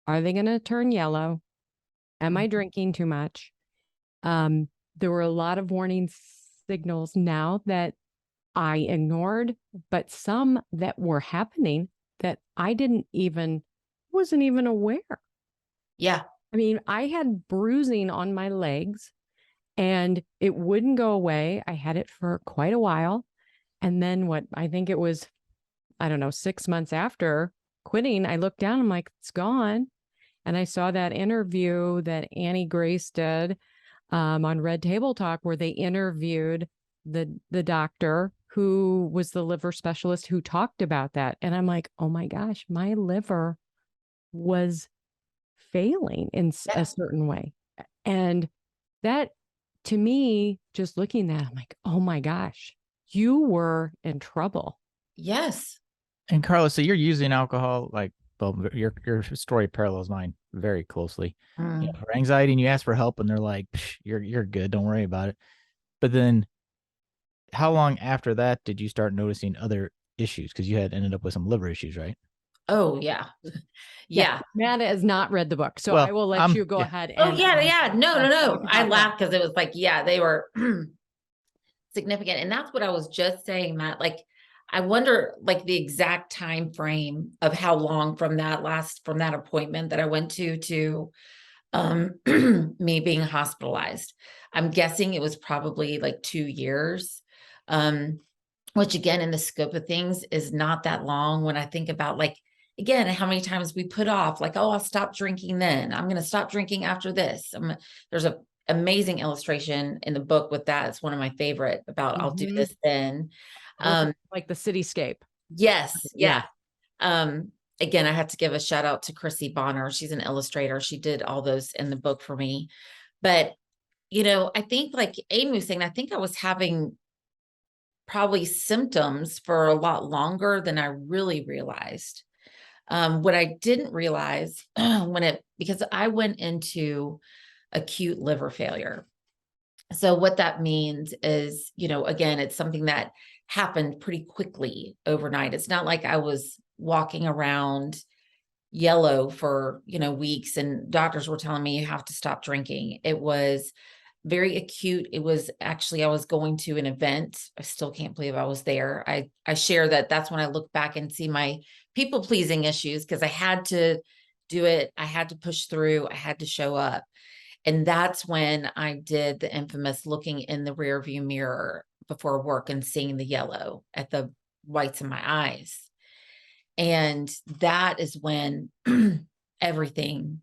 Are they going to turn yellow? Am I drinking too much? There were a lot of warning signals now that I ignored, but some that were happening that I wasn't even aware. Yeah. I mean, I had bruising on my legs and it wouldn't go away. I had it for quite a while. And then I think it was, 6 months after quitting, I looked down, I'm like, it's gone. And I saw that interview that Annie Grace did on Red Table Talk, where they interviewed the doctor who was the liver specialist who talked about that. And I'm like, oh my gosh, my liver was failing in a certain way. And that, to me, just looking at it, I'm like, oh my gosh, you were in trouble. Yes. And Karla, so you're using alcohol, like, well, your story parallels mine very closely. For anxiety, and you ask for help, and they're like, "You're good, don't worry about it." But then, how long after that did you start noticing other issues? Because you had ended up with some liver issues, right? Oh yeah, yeah. Matt has not read the book, so I will let you go ahead. And, No. I laughed because it was like, they were significant, and that's what I was just saying, Matt. Like, I wonder like the exact time frame of how long from that appointment that I went to me being hospitalized. I'm guessing it was probably like 2 years. Which again, in the scope of things is not that long when I think about like, again, how many times we put off like, oh, I'll stop drinking then. I'm going to stop drinking after this. There's a amazing illustration in the book with that. It's one of my favorite about I'll do this then. Like the cityscape. Yes. Yeah. Again, I have to give a shout out to Chrissy Bonner. She's an illustrator. She did all those in the book for me. But, I think like Amy was saying, I think I was having probably symptoms for a lot longer than I really realized. What I didn't realize because I went into acute liver failure. So what that means is, again, it's something that happened pretty quickly overnight. It's not like I was walking around yellow for, weeks and doctors were telling me you have to stop drinking. It was very acute. It was actually, I was going to an event. I still can't believe I was there. I share that's when I look back and see my people pleasing issues because I had to do it. I had to push through. I had to show up. And that's when I did the infamous looking in the rear view mirror before work and seeing the yellow at the whites of my eyes. And that is when everything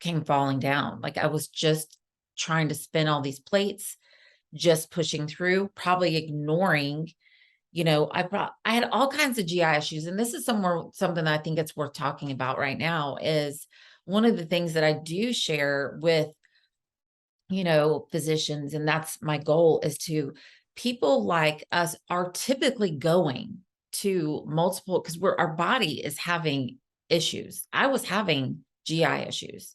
came falling down. Like I was just trying to spin all these plates, just pushing through, probably ignoring, I had all kinds of GI issues. And this is something that I think it's worth talking about right now is one of the things that I do share with, physicians, and that's my goal is to people like us are typically going to multiple, because our body is having issues. I was having GI issues.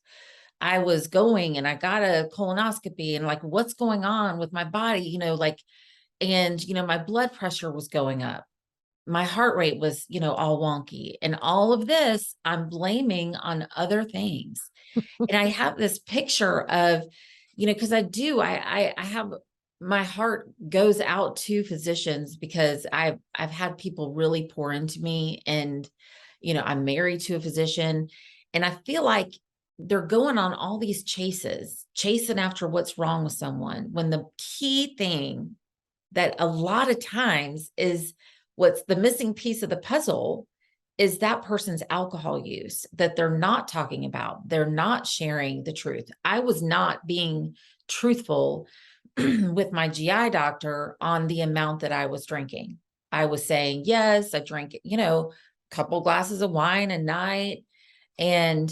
I was going and I got a colonoscopy and like, what's going on with my body? My blood pressure was going up. My heart rate was, all wonky, and all of this I'm blaming on other things. And I have this picture of, cause I have, my heart goes out to physicians because I've had people really pour into me and, I'm married to a physician and I feel like they're going on all these chasing after what's wrong with someone, when the key thing that a lot of times is what's the missing piece of the puzzle is that person's alcohol use that they're not talking about. They're not sharing the truth. I was not being truthful with my GI doctor on the amount that I was drinking. I was saying, yes, I drink, a couple glasses of wine a night and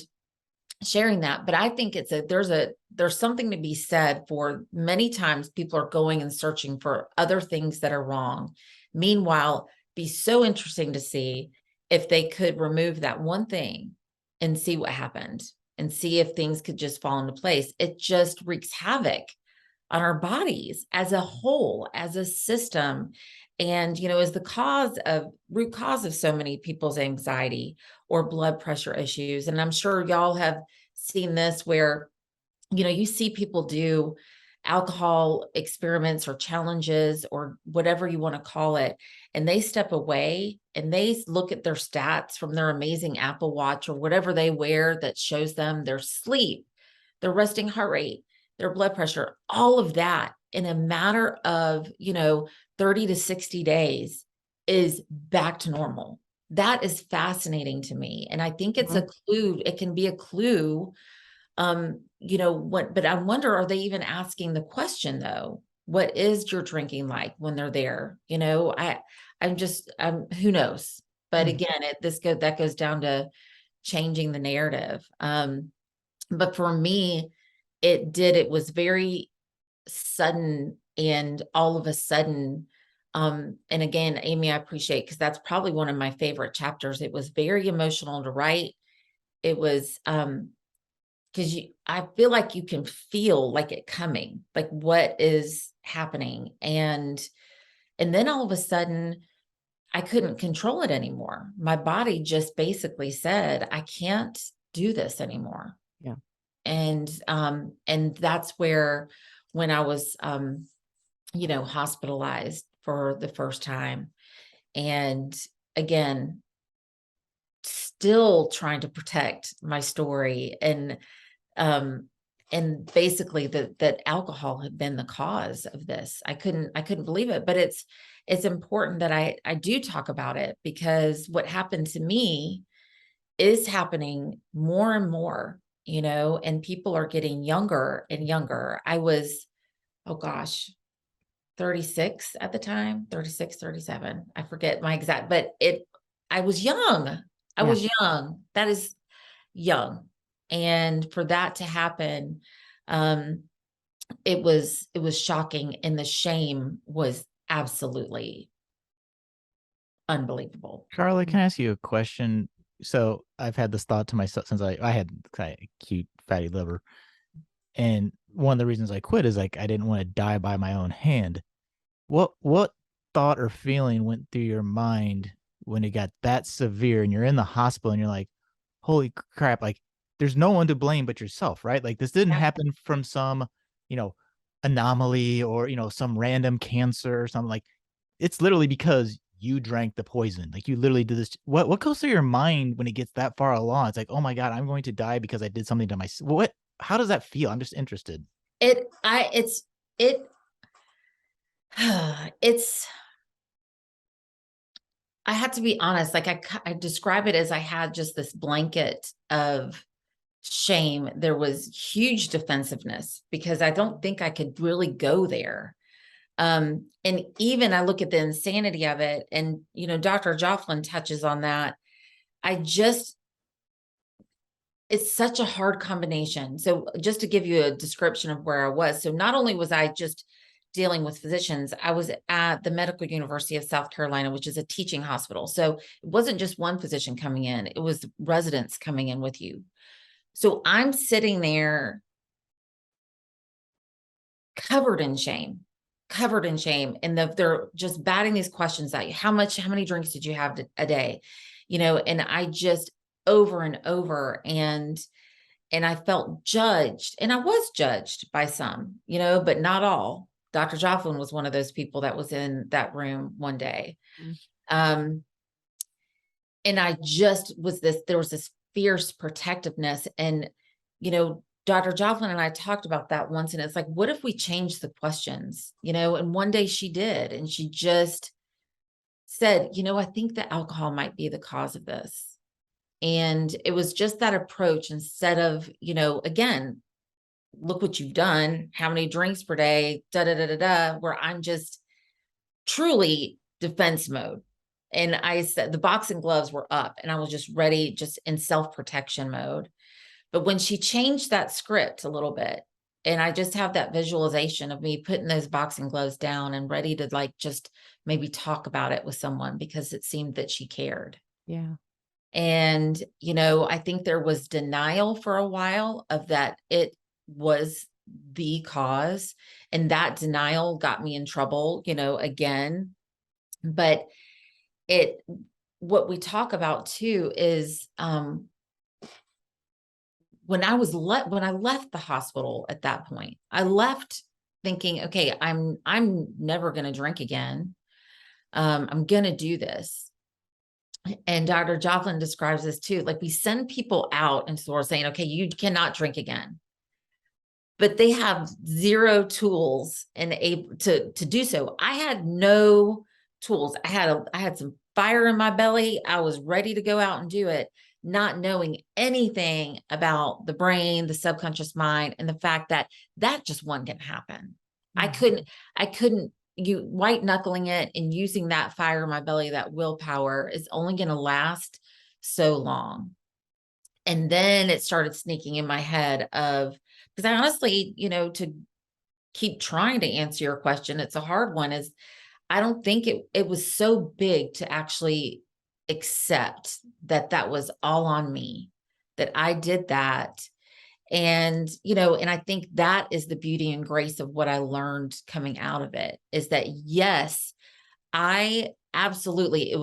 sharing that. But I think there's something to be said for many times people are going and searching for other things that are wrong. Meanwhile, be so interesting to see if they could remove that one thing and see what happened and see if things could just fall into place. It just wreaks havoc on our bodies as a whole, as a system. And, is the root cause of so many people's anxiety or blood pressure issues. And I'm sure y'all have seen this where, you see people do alcohol experiments or challenges or whatever you want to call it. And they step away and they look at their stats from their amazing Apple Watch or whatever they wear that shows them their sleep, their resting heart rate, their blood pressure, all of that in a matter of, 30 to 60 days is back to normal. That is fascinating to me. And I think it's a clue. It can be a clue. But I wonder, are they even asking the question though? What is your drinking like when they're there? Who knows? But again, that goes down to changing the narrative. But for me, it was very sudden and all of a sudden, and again, Amy, I appreciate, because that's probably one of my favorite chapters. It was very emotional to write. It was, because I feel like you can feel like it coming, like what is happening. And then all of a sudden I couldn't control it anymore. My body just basically said, I can't do this anymore. Yeah. And that's where, when I was, hospitalized for the first time, And again, still trying to protect my story, and basically that alcohol had been the cause of this. I couldn't believe it, but it's important that I do talk about it, because what happened to me is happening more and more, and people are getting younger and younger. I was, oh gosh, 36 at the time, 36, 37. I forget my exact, but I was young. I was young. That is young. And for that to happen, it was shocking. And the shame was absolutely unbelievable. Karla, can I ask you a question? So I've had this thought to myself since I had a cute fatty liver. And one of the reasons I quit is like, I didn't want to die by my own hand. What thought or feeling went through your mind when it got that severe and you're in the hospital and you're like, holy crap, like there's no one to blame but yourself, right? Like this didn't happen from some, anomaly or, some random cancer or something. Like it's literally because you drank the poison. Like you literally did this. What goes through your mind when it gets that far along? It's like, oh my God, I'm going to die because I did something to myself. How does that feel? I'm just interested. It's I had to be honest. Like I describe it as I had just this blanket of shame. There was huge defensiveness because I don't think I could really go there. And even I look at the insanity of it, and, Dr. Jofflin touches on that. It's such a hard combination. So just to give you a description of where I was. So not only was I just dealing with physicians, I was at the Medical University of South Carolina, which is a teaching hospital. So it wasn't just one physician coming in, it was residents coming in with you. So I'm sitting there covered in shame. And they're just batting these questions at you. How many drinks did you have a day? And I just over and over, and I felt judged, and I was judged by some, but not all. Dr. Jofflin was one of those people that was in that room one day. And I just there was this fierce protectiveness, and, Dr. Jofflin and I talked about that once, and it's like, what if we changed the questions, and one day she did, and she just said, I think that alcohol might be the cause of this. And it was just that approach, instead of, again, look what you've done, how many drinks per day, where I'm just truly defense mode. And I said the boxing gloves were up, and I was just ready, just in self-protection mode. But when she changed that script a little bit, and I just have that visualization of me putting those boxing gloves down and ready to like just maybe talk about it with someone, because it seemed that she cared. Yeah. And, I think there was denial for a while of that it was the cause, and that denial got me in trouble, again. But what we talk about too is, when I left the hospital at that point, I left thinking, okay, I'm never going to drink again. I'm going to do this. And Dr. Joplin describes this too. Like, we send people out and so we're saying, okay, you cannot drink again, but they have zero tools and able to do so. I had no tools. I had some fire in my belly. I was ready to go out and do it, not knowing anything about the brain, the subconscious mind, and the fact that just one can happen. Mm-hmm. I couldn't, you white knuckling it and using that fire in my belly, that willpower is only going to last so long. And then it started sneaking in my head because I honestly, to keep trying to answer your question, it's a hard one, is I don't think it was so big to actually accept that was all on me, that I did that. And, and I think that is the beauty and grace of what I learned coming out of it, is that, yes, I absolutely, it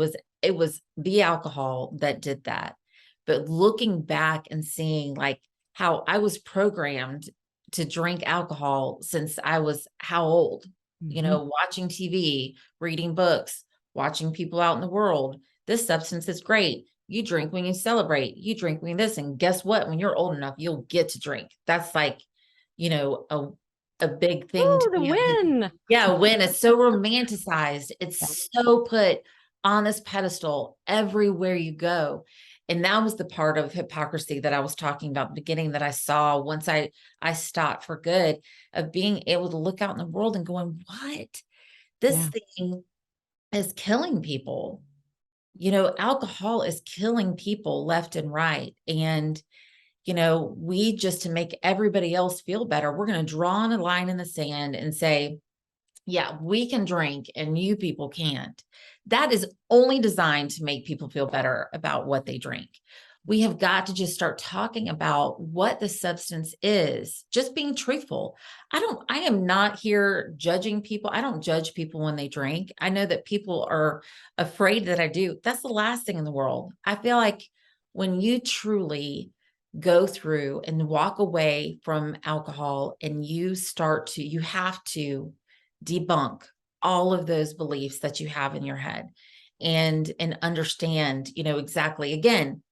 was the alcohol that did that. But looking back and seeing like how I was programmed to drink alcohol since I was how old, watching TV, reading books, watching people out in the world. This substance is great. You drink when you celebrate, you drink when this, and guess what? When you're old enough, you'll get to drink. That's like, a big thing to Oh, the be. win. Yeah, win. It's so romanticized. It's so put on this pedestal everywhere you go. And that was the part of hypocrisy that I was talking about at the beginning that I saw once I stopped for good, of being able to look out in the world and going, what? This thing is killing people. Alcohol is killing people left and right. And, we just, to make everybody else feel better, we're going to draw on a line in the sand and say, yeah, we can drink and you people can't. That is only designed to make people feel better about what they drink. We have got to just start talking about what the substance is, just being truthful. I am not here judging people. I don't judge people when they drink. I know that people are afraid that I do. That's the last thing in the world. I feel like when you truly go through and walk away from alcohol and you have to debunk all of those beliefs that you have in your head and understand, exactly. Again,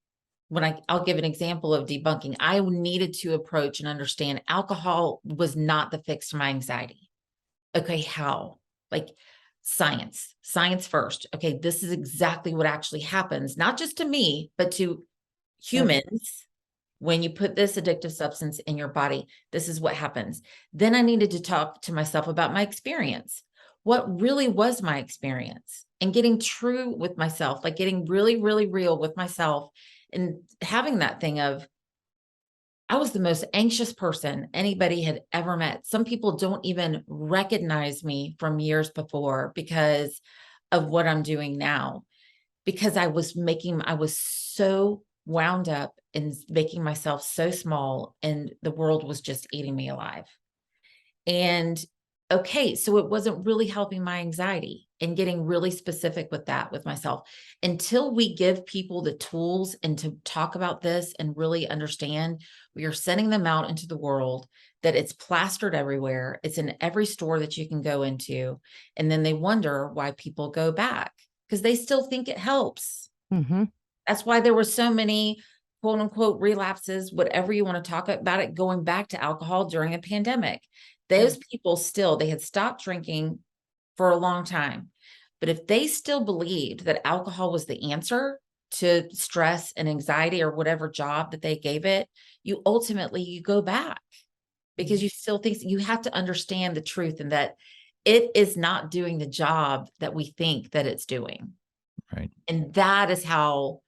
I'll give an example of debunking. I needed to approach and understand alcohol was not the fix to my anxiety. Okay, how? Like science first. Okay, this is exactly what actually happens, not just to me, but to humans. When you put this addictive substance in your body, this is what happens. Then I needed to talk to myself about my experience. What really was my experience? And getting true with myself, like getting really, really real with myself, and having that thing of, I was the most anxious person anybody had ever met. Some people don't even recognize me from years before because of what I'm doing now, because I was so wound up and making myself so small, and the world was just eating me alive. And okay, so it wasn't really helping my anxiety, and getting really specific with that with myself. Until we give people the tools and to talk about this and really understand, we are sending them out into the world, that it's plastered everywhere. It's in every store that you can go into. And then they wonder why people go back, because they still think it helps. Mm-hmm. That's why there were so many quote unquote relapses, whatever you want to talk about it, going back to alcohol during a pandemic. Those people they had stopped drinking for a long time. But if they still believed that alcohol was the answer to stress and anxiety or whatever job that they gave it, you go back, because you still think. You have to understand the truth, and that it is not doing the job that we think that it's doing. Right. And that is how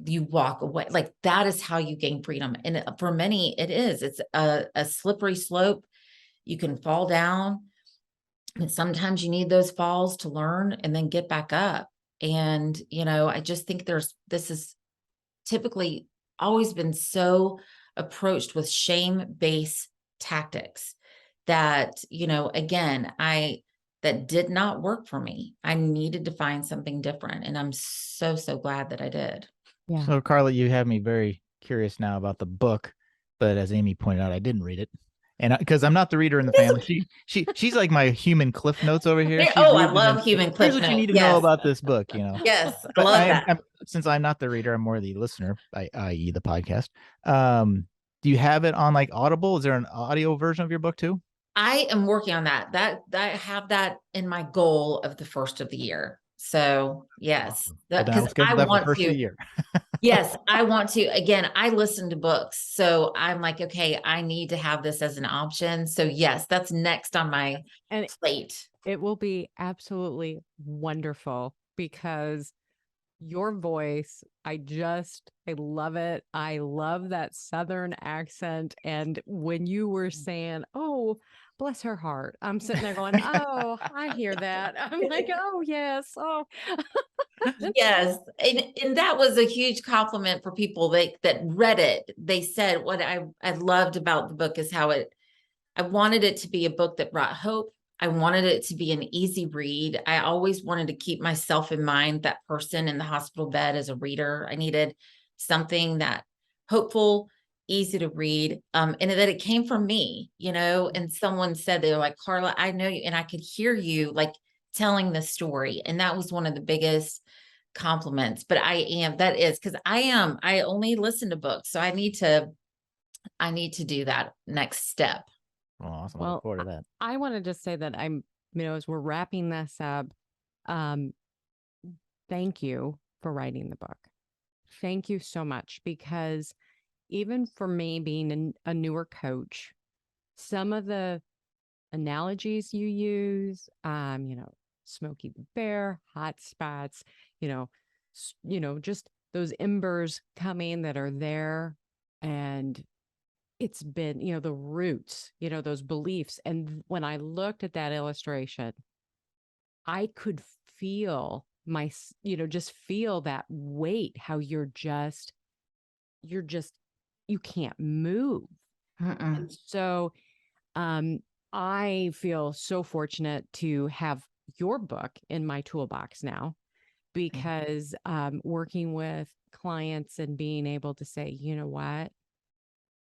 you walk away. Like, that is how you gain freedom. And for many, it's a slippery slope. You can fall down, and sometimes you need those falls to learn and then get back up. And, I just think this is typically always been so approached with shame-based tactics that, again, that did not work for me. I needed to find something different. And I'm so, so glad that I did. Yeah. So, Karla, you have me very curious now about the book, but as Amy pointed out, I didn't read it, and because I'm not the reader in the family, she's like my human cliff notes over here. She I reads love human cliff Here's what notes. you need to know about this book, Yes, I But love that. since I'm not the reader, I'm more the listener, i.e., the podcast. Do you have it on like Audible? Is there an audio version of your book too? I am working on that. I have that in my goal of the first of the year. So yes, because I want first to. of the year. Yes, I want to. Again, I listen to books, so I'm like, okay, I need to have this as an option. So yes, that's next on my plate. It will be absolutely wonderful, because your voice, I love it. I love that Southern accent. And when you were saying, oh, bless her heart, I'm sitting there going, oh, I hear that. I'm like, oh, yes. Oh, Yes. And that was a huge compliment for people that read it. They said what I loved about the book is how I wanted it to be a book that brought hope. I wanted it to be an easy read. I always wanted to keep myself in mind, that person in the hospital bed, as a reader. I needed something that hopeful, easy to read, and that it came from me, and someone said, they were like, Karla, I know you, and I could hear you, like, telling the story. And that was one of the biggest compliments. But I only listen to books. So I need to do that next step. Oh, awesome. I look forward to that. I want to just say that as we're wrapping this up, thank you for writing the book. Thank you so much, because even for me being a newer coach, some of the analogies you use, Smokey the Bear, hot spots, just those embers coming that are there, and it's been, the roots, those beliefs. And when I looked at that illustration, I could feel just feel that weight, how you can't move. And so, I feel so fortunate to have your book in my toolbox now, because working with clients and being able to say, you know what,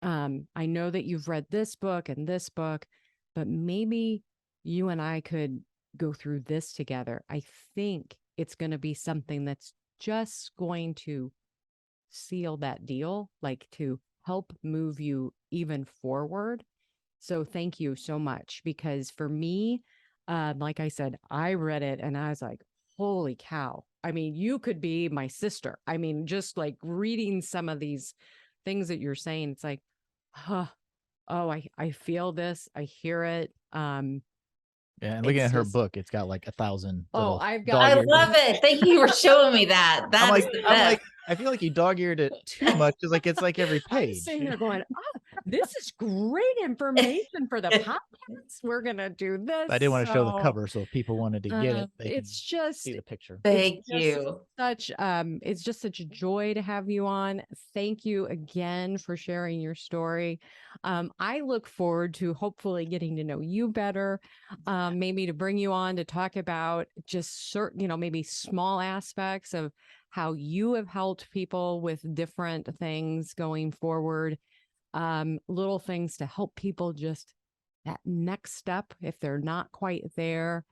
I know that you've read this book and this book, but maybe you and I could go through this together. I think it's going to be something that's just going to seal that deal, like to help move you even forward. So thank you so much, because for me, like I said, I read it and I was like, holy cow. I mean, you could be my sister. I mean, just like reading some of these things that you're saying, it's like, I feel this. I hear it. Yeah, and looking at her book, it's got like 1,000. I love it. Thank you for showing me that. I feel like you dog-eared it too much. It's like every page. I'm sitting there going, this is great information for the podcast. We're gonna do this. I didn't want to show the cover, so if people wanted to get it, they it's just see the picture. Thank you. It's just such a joy to have you on. Thank you again for sharing your story. I look forward to hopefully getting to know you better. Maybe to bring you on to talk about just certain, maybe small aspects of how you have helped people with different things going forward. Little things to help people just that next step if they're not quite there.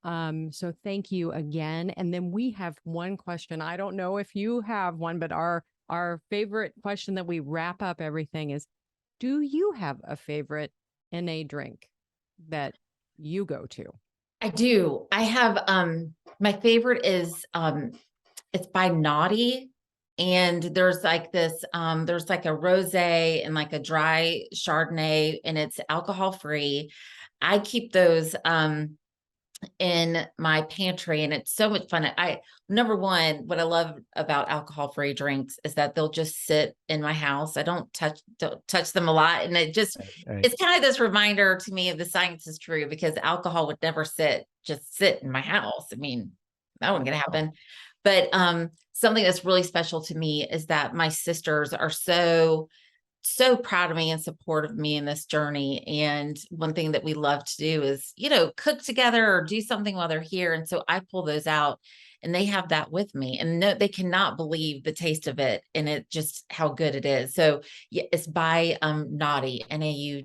So thank you again. And then we have one question. I don't know if you have one, but our favorite question that we wrap up everything is, do you have a favorite NA drink that you go to? I do. I have my favorite is it's by Naughty. And there's like this, there's like a rosé and like a dry Chardonnay, and it's alcohol free. I keep those in my pantry, and it's so much fun. Number one, what I love about alcohol free drinks is that they'll just sit in my house. I don't touch them a lot. And it's kind of this reminder to me of the science is true, because alcohol would never just sit in my house. I mean, that wasn't going to happen. But something that's really special to me is that my sisters are so proud of me and supportive of me in this journey. And one thing that we love to do is, cook together or do something while they're here. And so I pull those out, and they have that with me, and no, they cannot believe the taste of it and it just how good it is. So yeah, it's by Naughty, Naughty.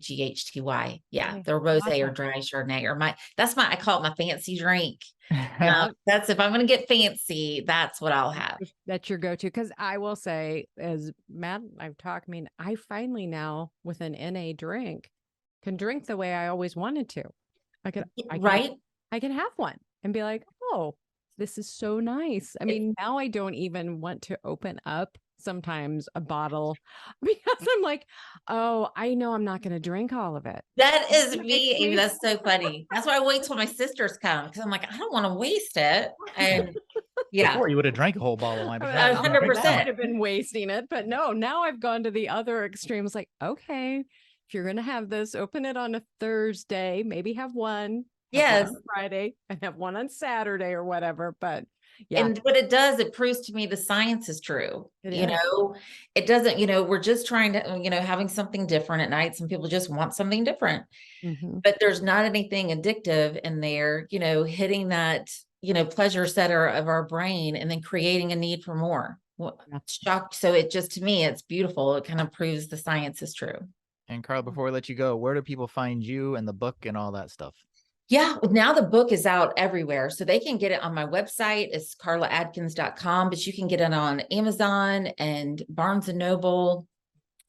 Yeah, the rosé or dry Chardonnay, or I call it my fancy drink. That's if I'm going to get fancy, that's what I'll have. That's your go-to. Because I will say, as Matt, I finally now with an NA drink can drink the way I always wanted to. I can have one and be like, oh, this is so nice. I mean, now I don't even want to open up sometimes a bottle, because I'm like, oh, I know I'm not going to drink all of it. That is me, Amy. That's so funny. That's why I wait till my sisters come, because I'm like, I don't want to waste it. And yeah, before you would have drank a whole bottle of wine. 100%. I would have been wasting it, but no. Now I've gone to the other extremes. Like, okay, if you're going to have this, open it on a Thursday. Maybe have one. Yes, on Friday, and have one on Saturday or whatever. But yeah. And what it does, it proves to me the science is true. It doesn't, we're just trying to, having something different at night. Some people just want something different, but there's not anything addictive in there, hitting that, pleasure center of our brain and then creating a need for more. Shocked. So to me, it's beautiful. It kind of proves the science is true. And Karla, before we let you go, where do people find you and the book and all that stuff? Yeah, well, now the book is out everywhere. So they can get it on my website. It's karlaadkins.com, but you can get it on Amazon and Barnes and Noble.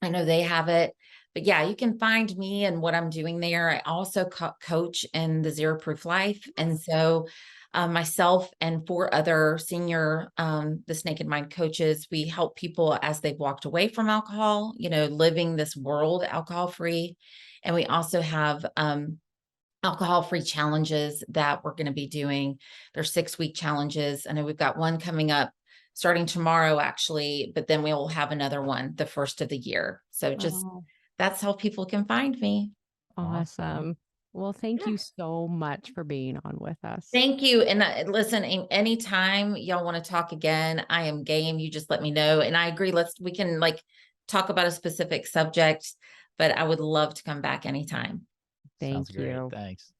I know they have it. But yeah, you can find me and what I'm doing there. I also coach in the Zero Proof Life. And so myself and 4 other senior This Naked Mind coaches, we help people as they've walked away from alcohol, living this world alcohol free. And we also have alcohol-free challenges that we're going to be doing. They're 6-week challenges. I know we've got one coming up starting tomorrow, actually, but then we'll have another one the first of the year. So just that's how people can find me. Awesome. Well, thank you so much for being on with us. Thank you. And listen, anytime y'all want to talk again, I am game. You just let me know. And I agree. We can talk about a specific subject, but I would love to come back anytime. Thank you. Thanks.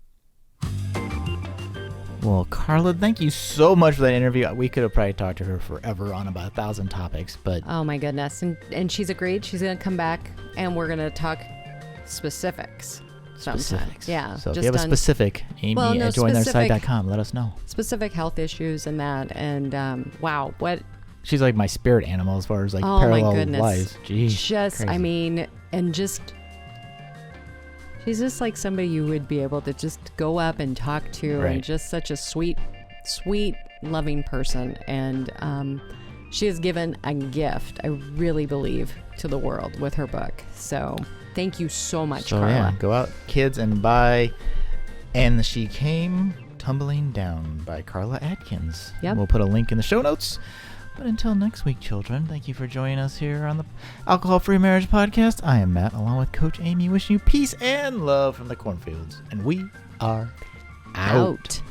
Well, Karla, thank you so much for that interview. We could have probably talked to her forever on about 1,000 topics, but oh my goodness, and she's agreed. She's going to come back, and we're going to talk specifics. Specifics. Yeah. So if you have a specific, Amy at jointheirside.com, let us know. Specific health issues and that, and wow, what. She's like my spirit animal as far as parallel lives. Jeez, crazy. She's just like somebody you would be able to just go up and talk to, and just such a sweet, loving person. And she has given a gift, I really believe, to the world with her book. So thank you so much, Karla. Yeah, go out, kids, and buy And She Came Tumbling Down by Karla Adkins. Yep. We'll put a link in the show notes. But until next week, children, thank you for joining us here on the Alcohol-Free Marriage Podcast. I am Matt, along with Coach Amy, wishing you peace and love from the cornfields. And we are out.